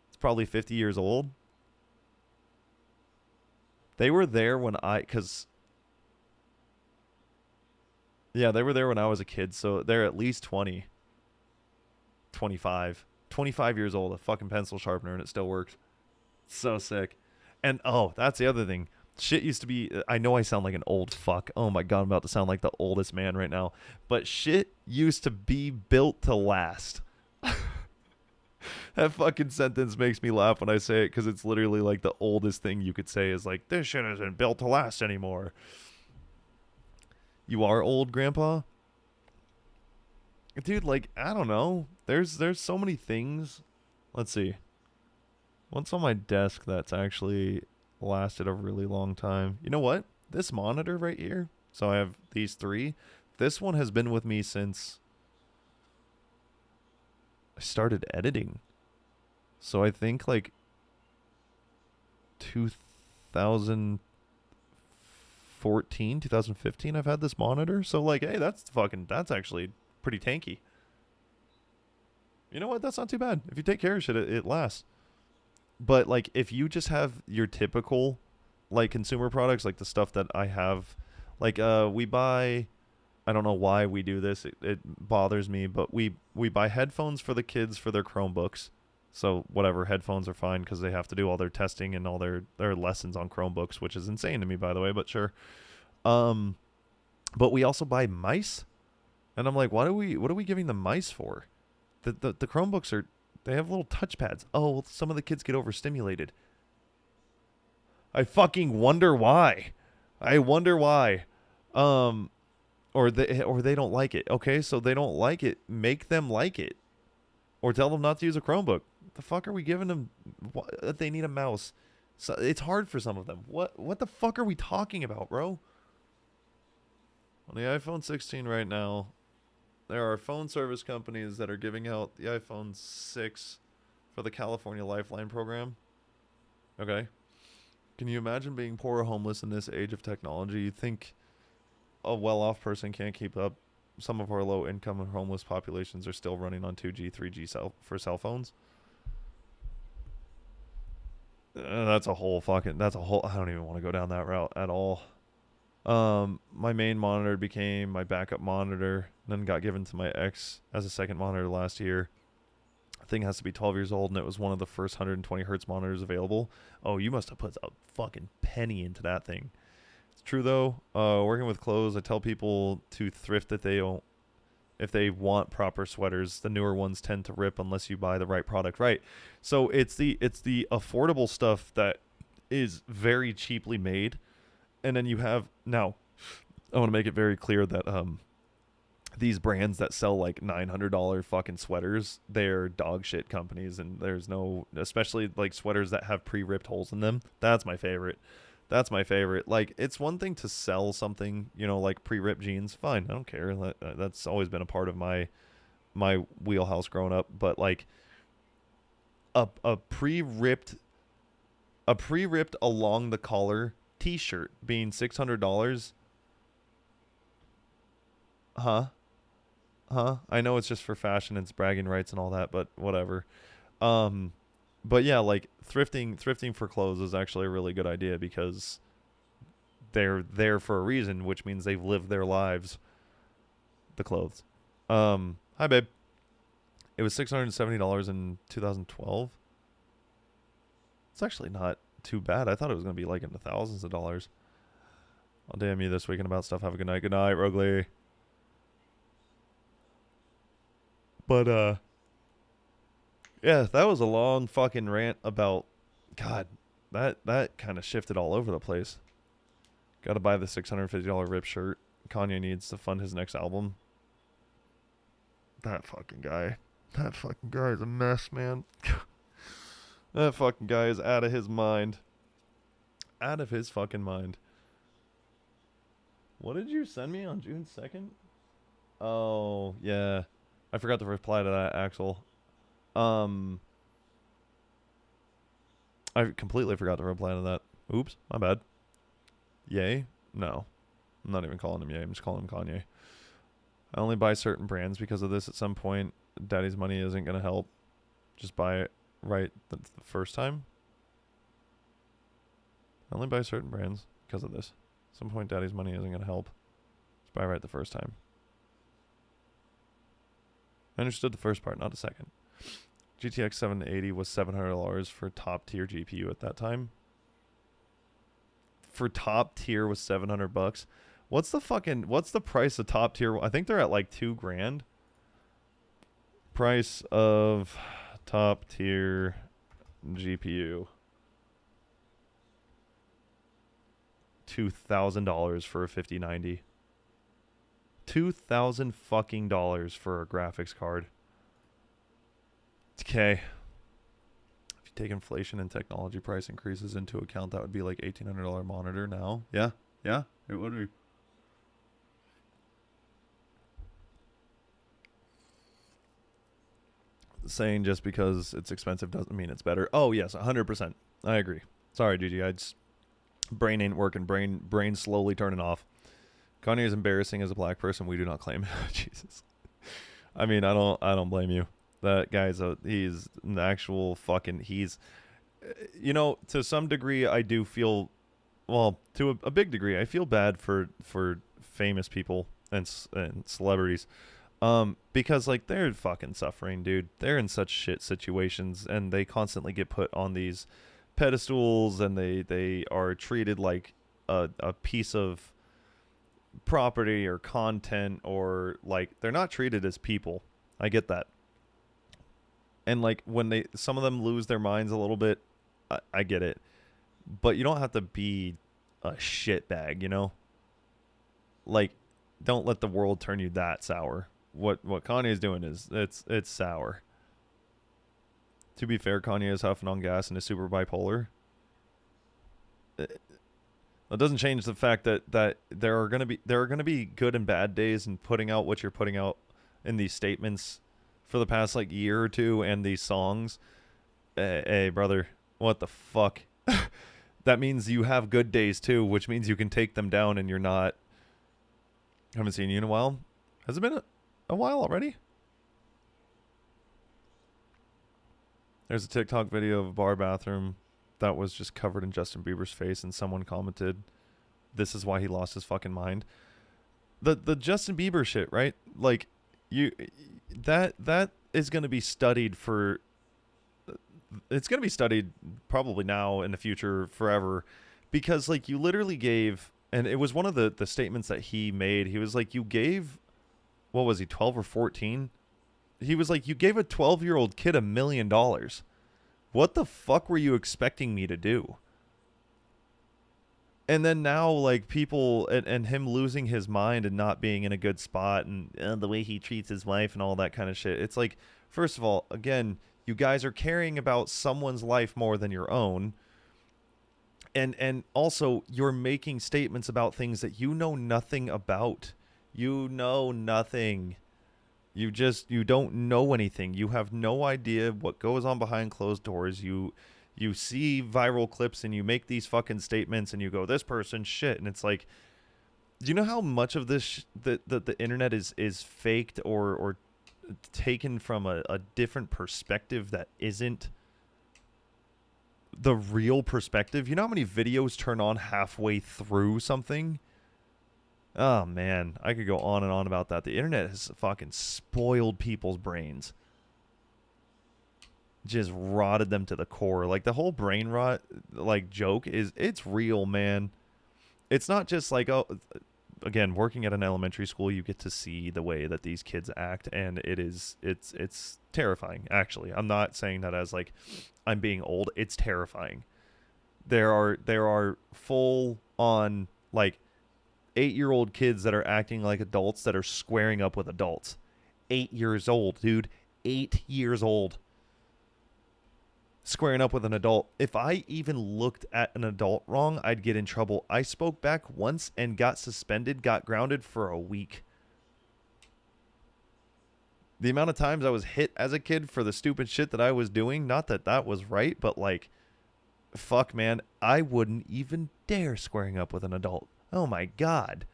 It's probably 50 years old. They were there when they were there when I was a kid, so they're at least 20, 25 years old, a fucking pencil sharpener, and it still works. So sick. And that's the other thing. Shit used to be, I know I sound like an old fuck. Oh my God, I'm about to sound like the oldest man right now. But shit used to be built to last. That fucking sentence makes me laugh when I say it, because it's literally like the oldest thing you could say is like, this shit isn't built to last anymore. You are old, Grandpa? Dude, like, I don't know. There's so many things. Let's see. What's on my desk that's actually lasted a really long time? You know what? This monitor right here. So I have these three. This one has been with me since I started editing. So I think like 2014, 2015 I've had this monitor. So like, hey, that's actually pretty tanky. You know what? That's not too bad. If you take care of shit, it lasts. But like, if you just have your typical like consumer products, like the stuff that I have, like we buy, I don't know why we do this, it bothers me, but we buy headphones for the kids for their Chromebooks. So whatever, headphones are fine because they have to do all their testing and all their lessons on Chromebooks, which is insane to me, by the way, but sure. But we also buy mice, and I'm like, what are we giving the mice for? The Chromebooks they have little touchpads. Oh, well, some of the kids get overstimulated. I fucking wonder why. Or they don't like it. Okay, so they don't like it. Make them like it. Or tell them not to use a Chromebook. The fuck are we giving them? They need a mouse. So it's hard for some of them. What the fuck are we talking about, bro? On the iPhone 16 right now, there are phone service companies that are giving out the iPhone 6 for the California Lifeline program. Okay. Can you imagine being poor or homeless in this age of technology? You think a well-off person can't keep up? Some of our low-income and homeless populations are still running on 2G, 3G for cell phones. That's a whole. I don't even want to go down that route at all. My main monitor became my backup monitor, then got given to my ex as a second monitor last year. The thing has to be 12 years old, and it was one of the first 120 hertz monitors available. Oh, you must have put a fucking penny into that thing. It's true though. Working with clothes, I tell people to thrift if they want proper sweaters. The newer ones tend to rip unless you buy the right product. Right. So it's the affordable stuff that is very cheaply made. And then you have, now, I want to make it very clear that these brands that sell like $900 fucking sweaters, they're dog shit companies, and there's no, especially like sweaters that have pre-ripped holes in them. That's my favorite. Like, it's one thing to sell something, like pre-ripped jeans. Fine, I don't care. That's always been a part of my wheelhouse growing up. But like a pre-ripped along the collar t-shirt being $600. Huh? I know it's just for fashion and it's bragging rights and all that, but whatever. But yeah, like thrifting for clothes is actually a really good idea because they're there for a reason, which means they've lived their lives. The clothes. Hi babe. It was $670 in 2012. It's actually not too bad. I thought it was going to be like in the thousands of dollars. I'll DM you this weekend about stuff. Have a good night. Good night, Rugly. But, yeah, that was a long fucking rant about, God, that kind of shifted all over the place. Got to buy the $650 rip shirt. Kanye needs to fund his next album. That fucking guy. That fucking guy is a mess, man. That fucking guy is out of his mind. Out of his fucking mind. What did you send me on June 2nd? Oh, yeah. I forgot to reply to that, Axel. I completely forgot to reply to that. Oops, my bad. Yay? No. I'm not even calling him Yay. I'm just calling him Kanye. I only buy certain brands because of this. At some point, Daddy's money isn't going to help. Just buy it right the first time. I only buy certain brands because of this. At some point, Daddy's money isn't going to help. Just buy right the first time. I understood the first part, not the second. GTX 780 was $700 for top tier GPU at that time. For top tier was $700. What's the price of top tier? I think they're at like $2,000. Price of top tier GPU. $2,000 for a 5090. $2,000 fucking dollars for a graphics card. Okay. If you take inflation and technology price increases into account, that would be like $1,800 monitor now. Yeah, it would be. Saying just because it's expensive doesn't mean it's better. Oh yes, 100%. I agree. Sorry, Gigi. I just brain ain't working. Brain slowly turning off. Kanye is embarrassing as a black person. We do not claim. Jesus. I mean, I don't blame you. That guy's he's an actual fucking, he's, you know, to some degree I do feel, well, to a big degree I feel bad for famous people and celebrities, because like they're fucking suffering, dude. They're in such shit situations and they constantly get put on these pedestals and they are treated like a piece of property or content, or like they're not treated as people. I get that. And like when some of them lose their minds a little bit, I get it. But you don't have to be a shitbag, you know? Like, don't let the world turn you that sour. What Kanye is doing is it's sour. To be fair, Kanye is huffing on gas and is super bipolar. That doesn't change the fact that there are gonna be good and bad days, and putting out what you're putting out in these statements for the past like year or two and these songs. Hey brother, what the fuck? That means you have good days too, which means you can take them down and you're not. Haven't seen you in a while. Has it been a while already? There's a TikTok video of a bar bathroom that was just covered in Justin Bieber's face, and someone commented, "This is why he lost his fucking mind." The Justin Bieber shit, right? Like, that is going to be studied for. It's going to be studied probably now, in the future, forever, because like you literally gave, and it was one of the statements that he made. He was like, you gave, what was he, 12 or 14? He was like, you gave a 12-year-old kid $1 million. What the fuck were you expecting me to do? And then now, like, people and him losing his mind and not being in a good spot, and the way he treats his wife and all that kind of shit. It's like, first of all, again, you guys are caring about someone's life more than your own. And also, you're making statements about things that you know nothing about. You know nothing. You don't know anything. You have no idea what goes on behind closed doors. You you see viral clips and you make these fucking statements and you go, this person's shit. And it's like, do you know how much of this the internet is faked or taken from a different perspective that isn't the real perspective? You know how many videos turn on halfway through something? Oh man, I could go on and on about that. The internet has fucking spoiled people's brains. Just rotted them to the core. Like the whole brain rot like joke it's real, man. It's not just like, oh, again, working at an elementary school, you get to see the way that these kids act, and it's terrifying, actually. I'm not saying that as like I'm being old. It's terrifying. There are full on like 8-year-old kids that are acting like adults that are squaring up with adults. 8 years old, dude. 8 years old. Squaring up with an adult. If I even looked at an adult wrong, I'd get in trouble. I spoke back once and got suspended, got grounded for a week. The amount of times I was hit as a kid for the stupid shit that I was doing, not that that was right, but like, fuck, man, I wouldn't even dare squaring up with an adult. Oh my God.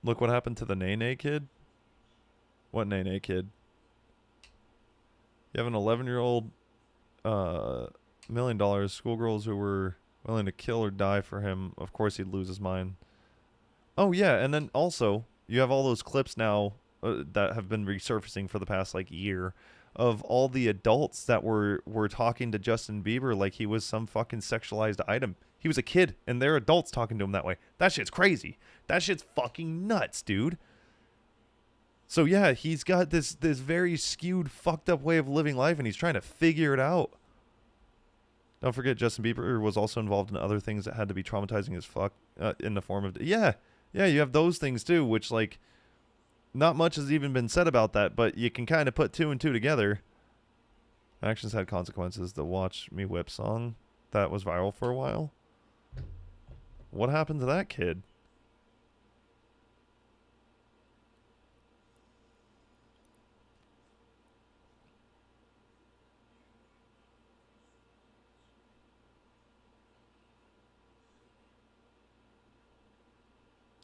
Look what happened to the Nene kid. What Nene kid? You have an 11-year-old, $1 million, schoolgirls who were willing to kill or die for him. Of course he'd lose his mind. Oh yeah, and then also, you have all those clips now that have been resurfacing for the past like year of all the adults that were talking to Justin Bieber like he was some fucking sexualized item. He was a kid, and they're adults talking to him that way. That shit's crazy. That shit's fucking nuts, dude. So yeah, he's got this very skewed, fucked up way of living life, and he's trying to figure it out. Don't forget, Justin Bieber was also involved in other things that had to be traumatizing as fuck in the form of... Yeah, you have those things too, which, like, not much has even been said about that, but you can kind of put two and two together. Actions had consequences. The Watch Me Whip song that was viral for a while. What happened to that kid?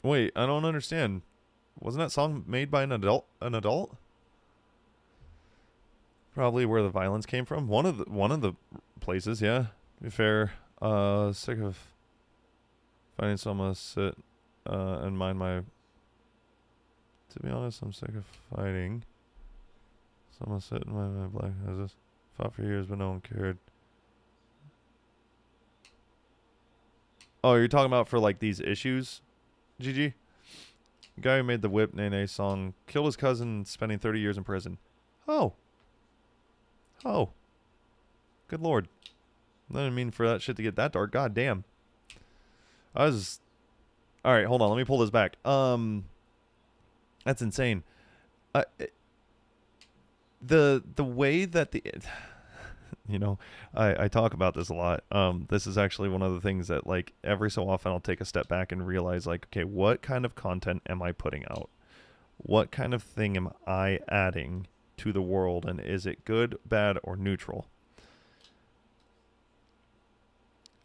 Wait, I don't understand. Wasn't that song made by an adult? Probably where the violence came from. One of the places, yeah. To be fair, sick of finding someone to sit and mind my... To be honest, I'm sick of fighting. Someone sit and mind my black houses. Fought for years, but no one cared. Oh, you're talking about for like these issues? GG. The guy who made the Whip Nene song killed his cousin, spending 30 years in prison. Oh. Good lord. I didn't mean for that shit to get that dark. God damn. Alright, hold on. Let me pull this back. That's insane. The way that the... You know, I talk about this a lot. This is actually one of the things that, like, every so often I'll take a step back and realize, like, okay, what kind of content am I putting out? What kind of thing am I adding to the world? And is it good, bad, or neutral?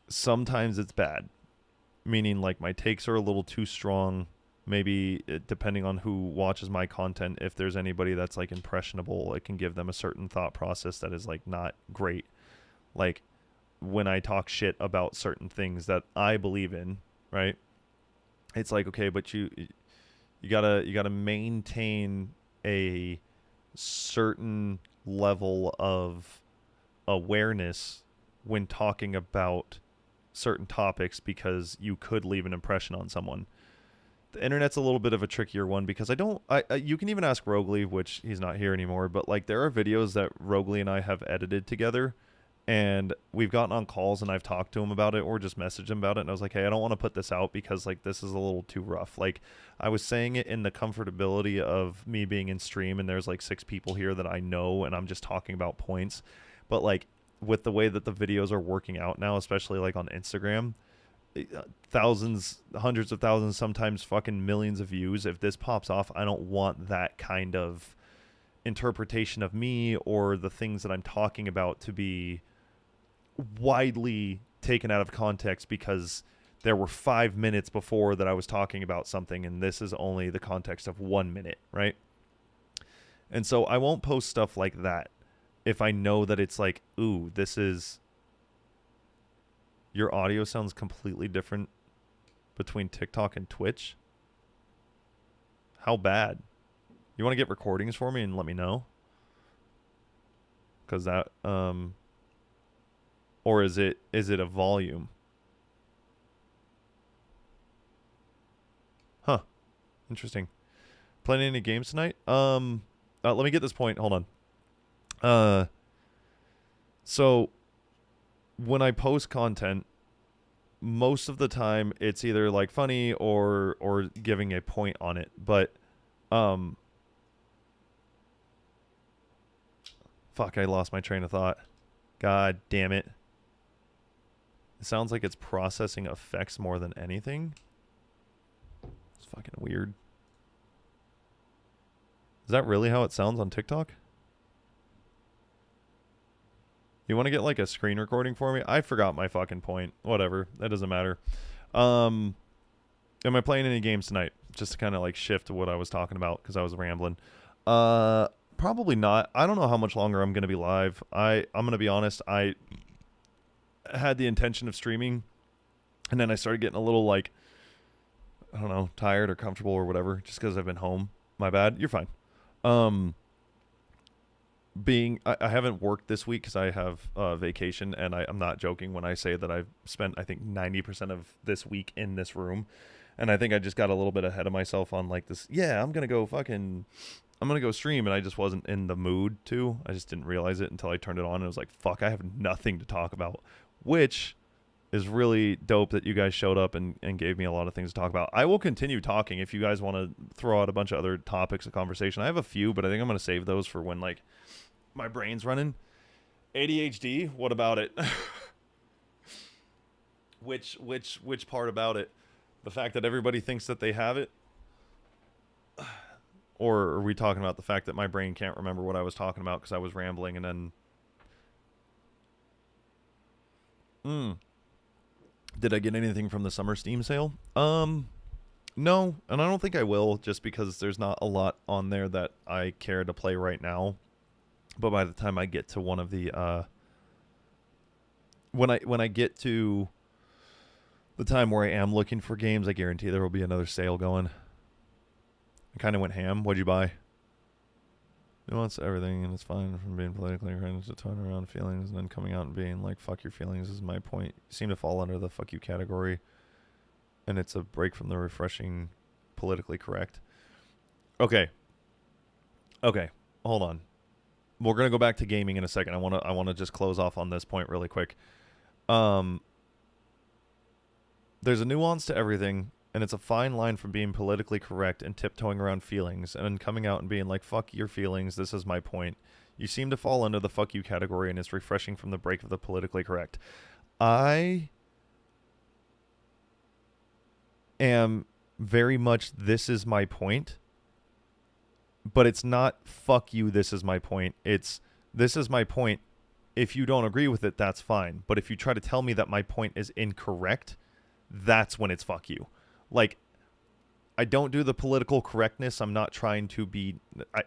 Sometimes it's bad. Meaning, like, my takes are a little too strong. Maybe depending on who watches my content, if there's anybody that's like impressionable, it can give them a certain thought process that is like not great. Like when I talk shit about certain things that I believe in, right? It's like, okay, but you gotta maintain a certain level of awareness when talking about certain topics, because you could leave an impression on someone. The internet's a little bit of a trickier one because you can even ask Rogley, which he's not here anymore, but like there are videos that Rogley and I have edited together, and we've gotten on calls and I've talked to him about it or just messaged him about it, and I was like, hey, I don't want to put this out because like this is a little too rough. Like I was saying it in the comfortability of me being in stream and there's like 6 people here that I know and I'm just talking about points, but like with the way that the videos are working out now, especially like on Instagram, thousands, hundreds of thousands, sometimes fucking millions of views. If this pops off, I don't want that kind of interpretation of me or the things that I'm talking about to be widely taken out of context because there were 5 minutes before that I was talking about something, and this is only the context of 1 minute, right? And so I won't post stuff like that if I know that it's like, ooh, this is... Your audio sounds completely different between TikTok and Twitch. How bad? You want to get recordings for me and let me know? Because that... Or is it a volume? Huh. Interesting. Playing any games tonight? Let me get this point. Hold on. So when I post content, most of the time it's either like funny or giving a point on it. But fuck, I lost my train of thought. God damn it. It sounds like it's processing effects more than anything. It's fucking weird. Is that really how it sounds on TikTok? You want to get like a screen recording for me? I forgot my fucking point. Whatever. That doesn't matter. Am I playing any games tonight? Just to kind of like shift to what I was talking about because I was rambling. Probably not. I don't know how much longer I'm going to be live. I'm going to be honest. I had the intention of streaming, and then I started getting a little like, I don't know, tired or comfortable or whatever, just because I've been home. My bad. You're fine. I haven't worked this week because I have vacation, and I'm not joking when I say that I've spent, I think, 90% of this week in this room, and I think I just got a little bit ahead of myself on like this, I'm going to go stream, and I just wasn't in the mood to. I just didn't realize it until I turned it on, and it was like, fuck, I have nothing to talk about, which is really dope that you guys showed up and gave me a lot of things to talk about. I will continue talking if you guys want to throw out a bunch of other topics of conversation. I have a few, but I think I'm going to save those for when, like, my brain's running. ADHD, what about it? Which part about it? The fact that everybody thinks that they have it? Or are we talking about the fact that my brain can't remember what I was talking about because I was rambling and then... Did I get anything from the summer Steam sale? No, and I don't think I will, just because there's not a lot on there that I care to play right now. But by the time I get to one of the when I get to the time where I am looking for games, I guarantee there will be another sale going. I kind of went ham. What'd you buy? It wants everything, and it's fine from being politically correct to turn around feelings and then coming out and being like, fuck your feelings is my point. You seem to fall under the fuck you category, and it's a break from the refreshing politically correct. Okay, hold on. We're gonna go back to gaming in a second. I wanna just close off on this point really quick. There's a nuance to everything, and it's a fine line from being politically correct and tiptoeing around feelings and then coming out and being like, fuck your feelings, this is my point. You seem to fall under the fuck you category, and it's refreshing from the break of the politically correct. I am very much this is my point, but it's not fuck you, this is my point. It's this is my point. If you don't agree with it, that's fine. But if you try to tell me that my point is incorrect, that's when it's fuck you. Like, I don't do the political correctness. I'm not trying to be...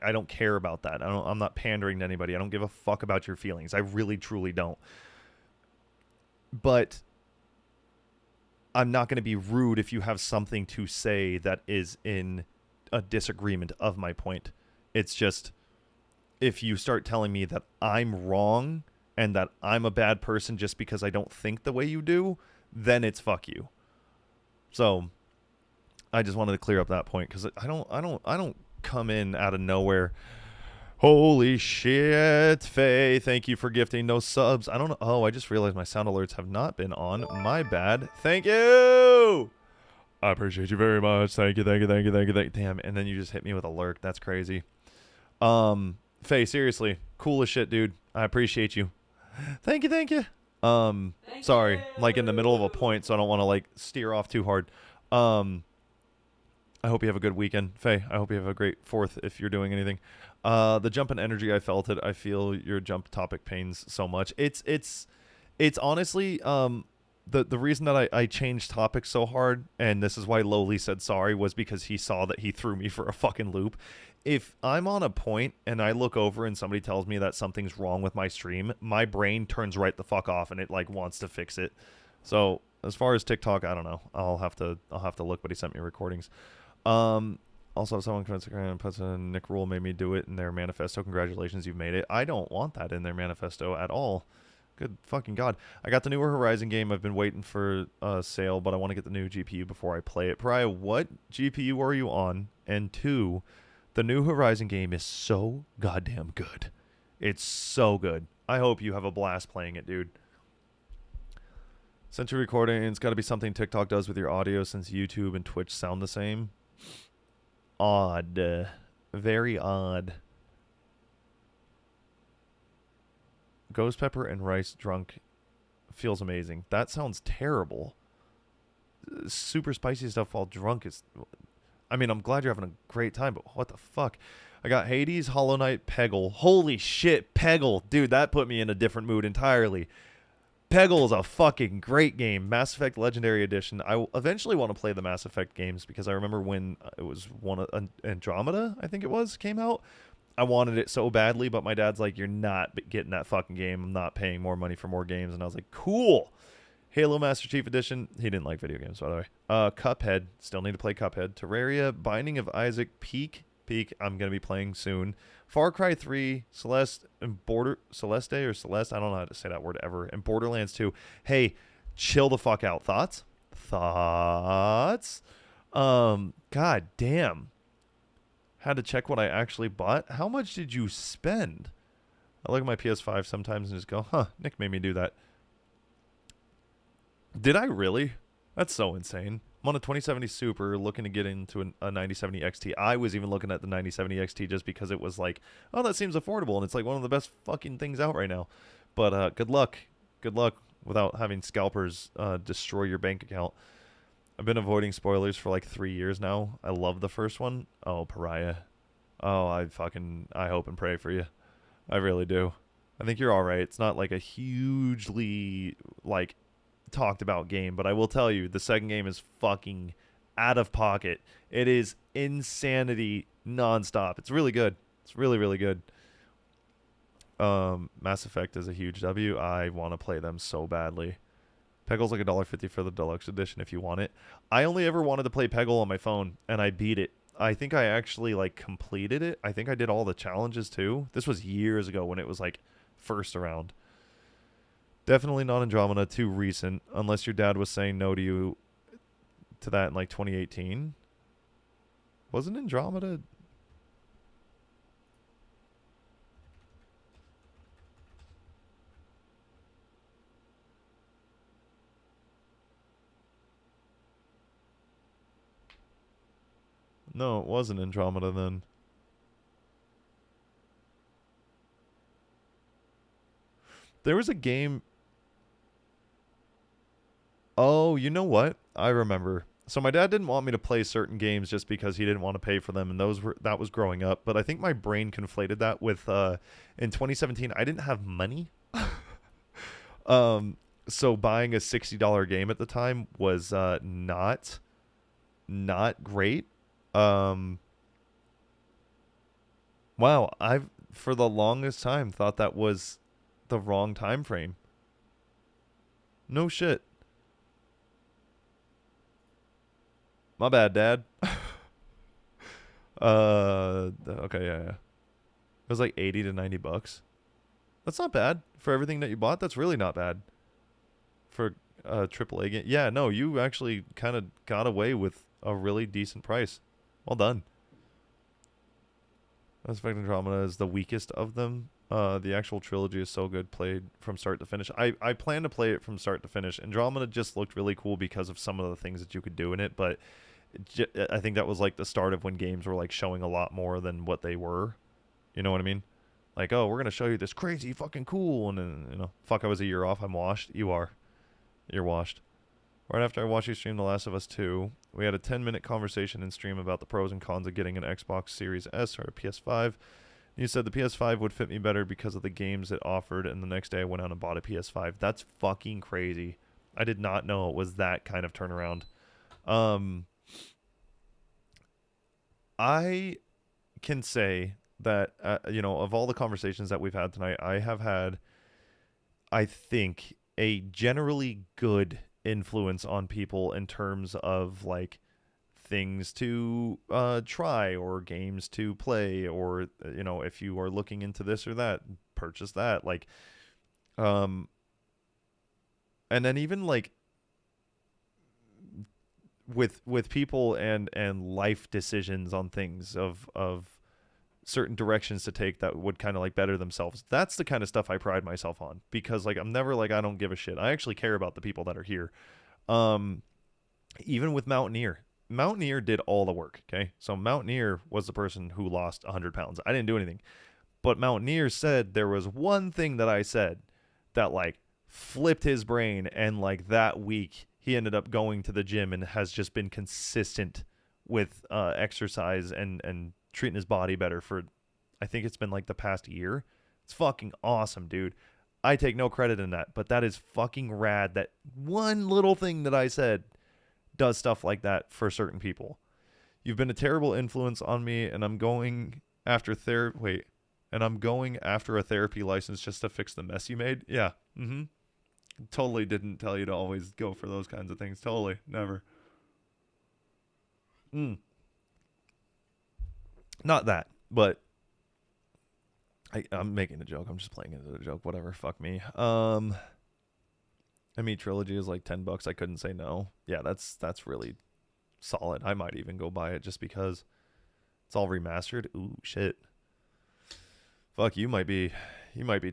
I don't care about that. I'm not pandering to anybody. I don't give a fuck about your feelings. I really, truly don't. But I'm not going to be rude if you have something to say that is in a disagreement of my point. It's just, if you start telling me that I'm wrong and that I'm a bad person just because I don't think the way you do, then it's fuck you. So... I just wanted to clear up that point because I don't come in out of nowhere. Holy shit, Faye! Thank you for gifting those subs. I don't know. Oh, I just realized my sound alerts have not been on. My bad. Thank you. I appreciate you very much. Thank you. Damn. And then you just hit me with a lurk. That's crazy. Faye, seriously, cool as shit, dude. I appreciate you. Thank you. Sorry, I'm like in the middle of a point, so I don't want to like steer off too hard. I hope you have a good weekend. Faye, I hope you have a great 4th if you're doing anything. The jump in energy, I felt it. I feel your jump topic pains so much. It's honestly the reason that I changed topics so hard, and this is why Lowly said sorry, was because he saw that he threw me for a fucking loop. If I'm on a point and I look over and somebody tells me that something's wrong with my stream, my brain turns right the fuck off and it like wants to fix it. So as far as TikTok, I don't know. I'll have to look, but he sent me recordings. Also, if someone comes and puts in Nick Rule made me do it in their manifesto. Congratulations, you've made it. I don't want that in their manifesto at all. Good fucking God. I got the newer Horizon game. I've been waiting for a sale, but I want to get the new GPU before I play it. Pariah, what GPU are you on? And 2, the new Horizon game is so goddamn good. It's so good. I hope you have a blast playing it, dude. Since you're recording, it's got to be something TikTok does with your audio since YouTube and Twitch sound the same. Odd. Very odd. Ghost pepper and rice drunk feels amazing. That sounds terrible. Super spicy stuff while drunk is... I mean, I'm glad you're having a great time, but what the fuck? I got Hades, Hollow Knight, Peggle. Holy shit, Peggle. Dude, that put me in a different mood entirely. Peggle is a fucking great game. Mass Effect Legendary Edition. I eventually want to play the Mass Effect games because I remember when it was one of Andromeda, I think it was, came out. I wanted it so badly, but my dad's like, you're not getting that fucking game. I'm not paying more money for more games. And I was like, cool. Halo Master Chief Edition. He didn't like video games, by the way. Cuphead. Still need to play Cuphead. Terraria. Binding of Isaac. Peak. I'm going to be playing soon. Far Cry 3. Celeste. And Celeste or Celeste. I don't know how to say that word ever. And Borderlands 2. Hey, chill the fuck out. Thoughts? God damn. Had to check what I actually bought. How much did you spend? I look at my PS5 sometimes and just go, huh, Nick made me do that. Did I really? That's so insane. I'm on a 2070 Super looking to get into a 9070 XT. I was even looking at the 9070 XT just because it was like, oh, that seems affordable. And it's like one of the best fucking things out right now. But good luck. Good luck without having scalpers destroy your bank account. I've been avoiding spoilers for like 3 years now. I love the first one. Oh, Pariah. Oh, I hope and pray for you. I really do. I think you're all right. It's not like a hugely like talked about game, but I will tell you the second game is fucking out of pocket. It is insanity nonstop. It's really good. It's really, really good. Mass Effect is a huge W. I want to play them so badly. Peggle's like $1.50 for the deluxe edition if you want it. I only ever wanted to play Peggle on my phone, and I beat it. I think I actually like completed it. I think I did all the challenges too. This was years ago when it was like first around. Definitely not Andromeda, too recent, unless your dad was saying no to you to that in like 2018. Wasn't Andromeda... No, it wasn't Andromeda then. There was a game... Oh, you know what? I remember. So my dad didn't want me to play certain games just because he didn't want to pay for them, and that was growing up. But I think my brain conflated that with in 2017 I didn't have money. So buying a $60 game at the time was not great. Wow, I've for the longest time thought that was the wrong time frame. No shit. My bad, Dad. Okay, yeah. It was like 80 to 90 bucks. That's not bad for everything that you bought. That's really not bad for a AAA game. Yeah, no, you actually kind of got away with a really decent price. Well done. Mass Effect Andromeda is the weakest of them. The actual trilogy is so good, played from start to finish. I plan to play it from start to finish. Andromeda just looked really cool because of some of the things that you could do in it, but I think that was like the start of when games were like showing a lot more than what they were. You know what I mean? Like, oh, we're going to show you this crazy fucking cool, and then, you know, fuck, I was a year off, I'm washed. You are. You're washed. Right after I watched you stream The Last of Us 2, we had a 10-minute conversation in stream about the pros and cons of getting an Xbox Series S or a PS5. You said the PS5 would fit me better because of the games it offered, and the next day I went out and bought a PS5. That's fucking crazy. I did not know it was that kind of turnaround. I can say that, of all the conversations that we've had tonight, I have had, I think, a generally good influence on people in terms of, like, things to try or games to play, or if you are looking into this or that, purchase that, like, and then even like with people and life decisions on things of certain directions to take that would kind of like better themselves. That's the kind of stuff I pride myself on, because like I'm never like I don't give a shit. I actually care about the people that are here. Even with Mountaineer did all the work, okay? So Mountaineer was the person who lost 100 pounds. I didn't do anything. But Mountaineer said there was one thing that I said that, like, flipped his brain, and, like, that week he ended up going to the gym and has just been consistent with exercise and treating his body better for, I think it's been, like, the past year. It's fucking awesome, dude. I take no credit in that, but that is fucking rad that one little thing that I said does stuff like that for certain people. You've been a terrible influence on me, and I'm going after a therapy license just to fix the mess you made. Yeah. Totally didn't tell you to always go for those kinds of things. Totally. Never. Not that, but I'm making a joke. I'm just playing it as a joke. Whatever. Fuck me. ME Trilogy is like $10. I couldn't say no. Yeah, that's really solid. I might even go buy it just because it's all remastered. Ooh, shit. Fuck, you might be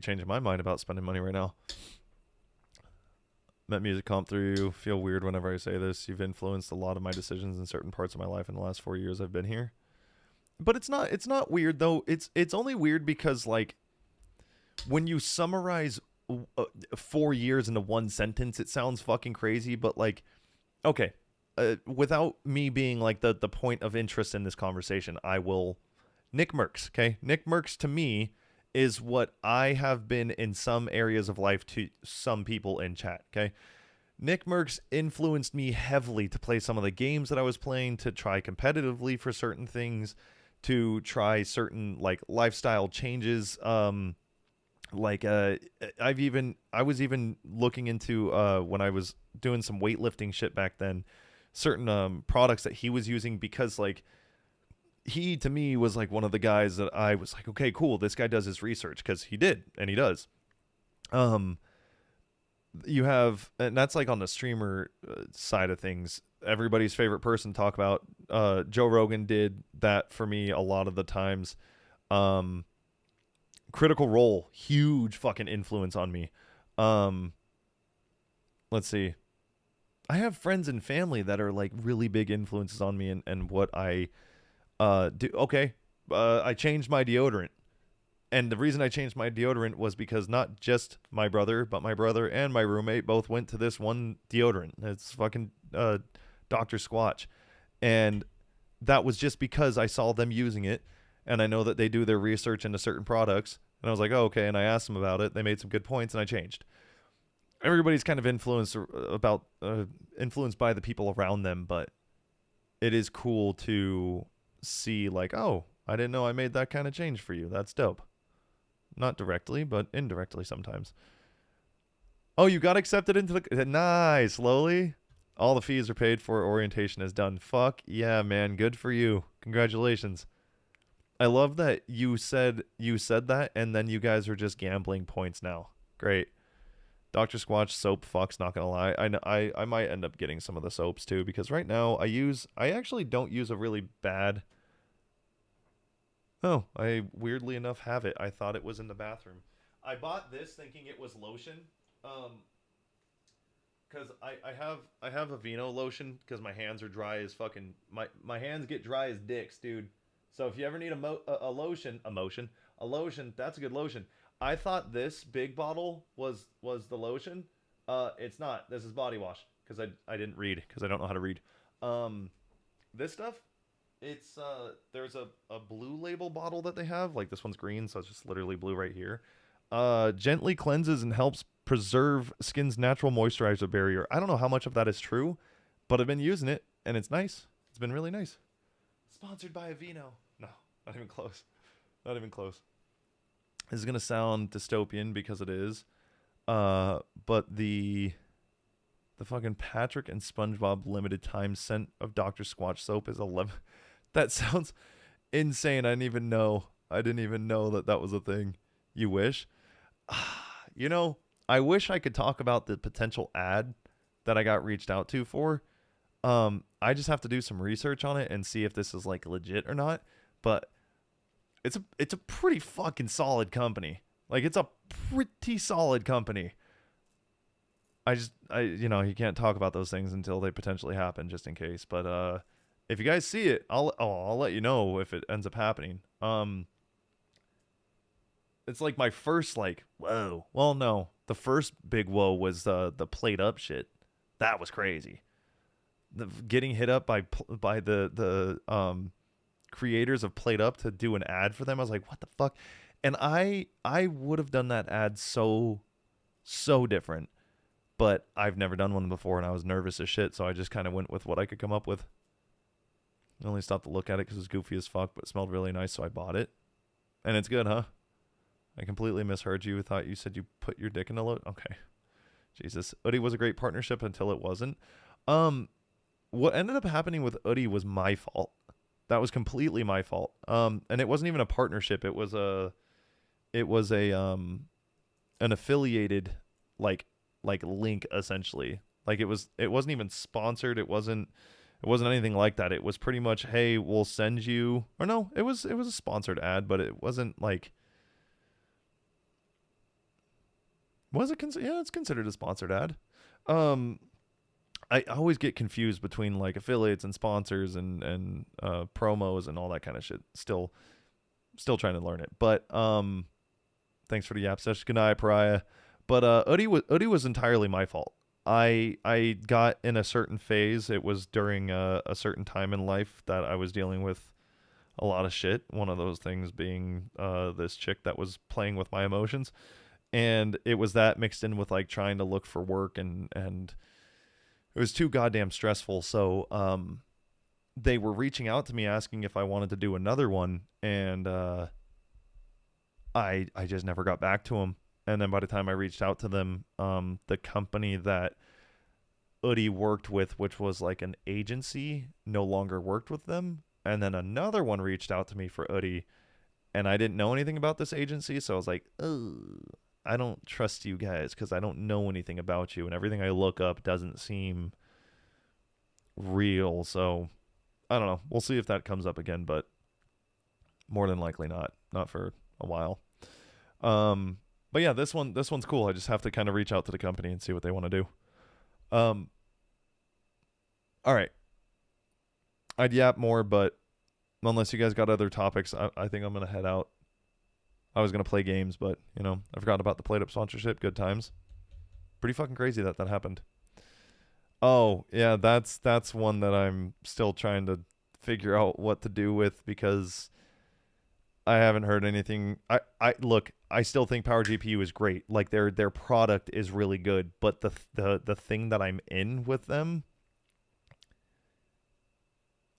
changing my mind about spending money right now. Met music comp through you. Feel weird whenever I say this. You've influenced a lot of my decisions in certain parts of my life in the last 4 years I've been here. But it's not weird though. It's only weird because, like, when you summarize 4 years into one sentence, it sounds fucking crazy. But, like, okay, without me being like the point of interest in this conversation, I will. Nick Merckx, okay? Nick Merckx to me is what I have been in some areas of life to some people in chat, okay? Nick Merckx influenced me heavily to play some of the games that I was playing, to try competitively for certain things, to try certain, like, lifestyle changes. I was even looking into, when I was doing some weightlifting shit back then, certain products that he was using, because, like, he to me was like one of the guys that I was like, okay, cool, this guy does his research, because he did, and he does. You have, and that's like on the streamer side of things, everybody's favorite person to talk about. Joe Rogan did that for me a lot of the times. Critical Role, huge fucking influence on me. Let's see. I have friends and family that are like really big influences on me and what I do. Okay. I changed my deodorant. And the reason I changed my deodorant was because not just my brother, but my brother and my roommate both went to this one deodorant. It's fucking Dr. Squatch. And that was just because I saw them using it, and I know that they do their research into certain products. And I was like, oh, okay. And I asked them about it. They made some good points, and I changed. Everybody's kind of influenced by the people around them, but it is cool to see, like, oh, I didn't know I made that kind of change for you. That's dope. Not directly, but indirectly sometimes. Oh, you got accepted into the... Nice, slowly. All the fees are paid for. Orientation is done. Fuck yeah, man. Good for you. Congratulations. I love that you said that, and then you guys are just gambling points now. Great. Dr. Squatch soap fucks, not gonna lie. I might end up getting some of the soaps too, because right now I actually don't use a really bad... Oh, I weirdly enough have it. I thought it was in the bathroom. I bought this thinking it was lotion. Because I have Aveeno lotion, because my hands are dry as fucking... My hands get dry as dicks, dude. So if you ever need a lotion, that's a good lotion. I thought this big bottle was the lotion. It's not. This is body wash, because I didn't read, because I don't know how to read. This stuff, It's there's a blue label bottle that they have. Like this one's green, so it's just literally blue right here. Gently cleanses and helps preserve skin's natural moisturizer barrier. I don't know how much of that is true, but I've been using it and it's nice. It's been really nice. Sponsored by Aveeno. No, not even close. Not even close. This is gonna sound dystopian because it is. But the fucking Patrick and SpongeBob limited time scent of Dr. Squatch soap is 11. That sounds insane. I didn't even know that that was a thing. You wish? You know, I wish I could talk about the potential ad that I got reached out to for. I just have to do some research on it and see if this is like legit or not. But it's a pretty fucking solid company. Like it's a pretty solid company. You know, you can't talk about those things until they potentially happen, just in case. But if you guys see it, I'll let you know if it ends up happening. It's like my first like whoa. Well, no, the first big whoa was the plate up shit. That was crazy. Getting hit up by the creators of Plate Up to do an ad for them. I was like, what the fuck? And I would have done that ad so different. But I've never done one before, and I was nervous as shit, so I just kind of went with what I could come up with. I only stopped to look at it because it was goofy as fuck, but it smelled really nice, so I bought it. And it's good, huh? I completely misheard you. Thought you said you put your dick in a load. Okay. Jesus. Uddy was a great partnership until it wasn't. What ended up happening with Uddy was my fault. That was completely my fault. And it wasn't even a partnership. It was an affiliated like link essentially. Like it wasn't even sponsored. It wasn't anything like that. It was pretty much, hey, we'll send you, or no, it was a sponsored ad, but it wasn't like, yeah, it's considered a sponsored ad. I always get confused between like affiliates and sponsors and promos and all that kind of shit. Still trying to learn it. But thanks for the yap session. Good night, Pariah. But Uddy was entirely my fault. I got in a certain phase. It was during a certain time in life that I was dealing with a lot of shit. One of those things being this chick that was playing with my emotions. And it was that mixed in with like trying to look for work and it was too goddamn stressful. So they were reaching out to me asking if I wanted to do another one, and I just never got back to them. And then by the time I reached out to them, the company that Uddy worked with, which was like an agency, no longer worked with them. And then another one reached out to me for Uddy, and I didn't know anything about this agency, so I was like, ugh, I don't trust you guys because I don't know anything about you, and everything I look up doesn't seem real. So I don't know. We'll see if that comes up again, but more than likely not for a while. But yeah, this one's cool. I just have to kind of reach out to the company and see what they want to do. All right. I'd yap more, but unless you guys got other topics, I think I'm going to head out. I was going to play games, but, you know, I forgot about the Plate Up sponsorship. Good times. Pretty fucking crazy that happened. Oh, yeah, that's one that I'm still trying to figure out what to do with because I haven't heard anything. Look, I still think Power GPU is great. Like their product is really good, but the thing that I'm in with them,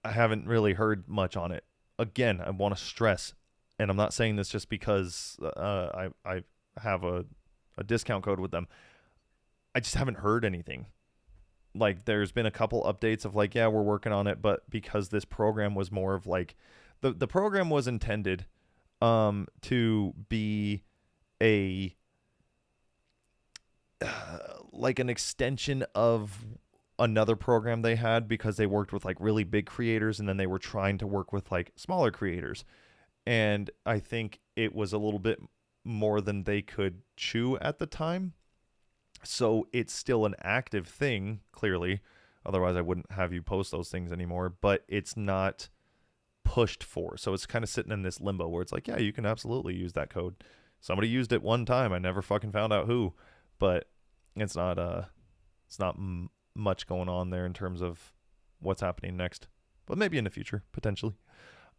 I haven't really heard much on it. Again, I want to stress, and I'm not saying this just because I have a discount code with them. I just haven't heard anything. Like there's been a couple updates of like, yeah, we're working on it, but because this program was more of like the program was intended to be a like an extension of another program they had because they worked with like really big creators and then they were trying to work with like smaller creators. And I think it was a little bit more than they could chew at the time. So it's still an active thing, clearly. Otherwise, I wouldn't have you post those things anymore. But it's not pushed for. So it's kind of sitting in this limbo where it's like, yeah, you can absolutely use that code. Somebody used it one time. I never fucking found out who. But it's not much going on there in terms of what's happening next. but maybe in the future, potentially.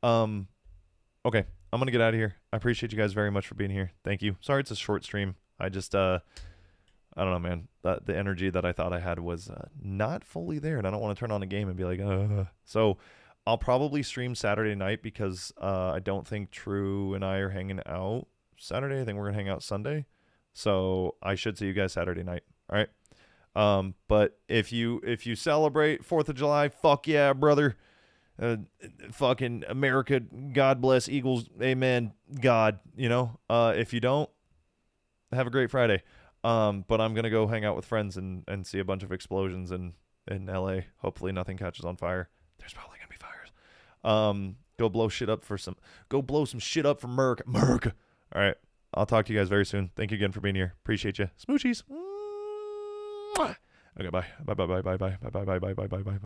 Okay, I'm going to get out of here. I appreciate you guys very much for being here. Thank you. Sorry it's a short stream. I just, I don't know, man. The energy that I thought I had was not fully there, and I don't want to turn on a game and be like, So I'll probably stream Saturday night because I don't think True and I are hanging out Saturday. I think we're going to hang out Sunday. So I should see you guys Saturday night. All right. But if you celebrate 4th of July, fuck yeah, brother. Fucking America, God bless, Eagles, amen, God, you know. If you don't, have a great Friday. But I'm gonna go hang out with friends and see a bunch of explosions in LA. Hopefully nothing catches on fire. There's probably gonna be fires. Go blow shit up for some shit up for Merc. All right, I'll talk to you guys very soon. Thank you again for being here. Appreciate you. Smoochies. Okay, bye. Bye.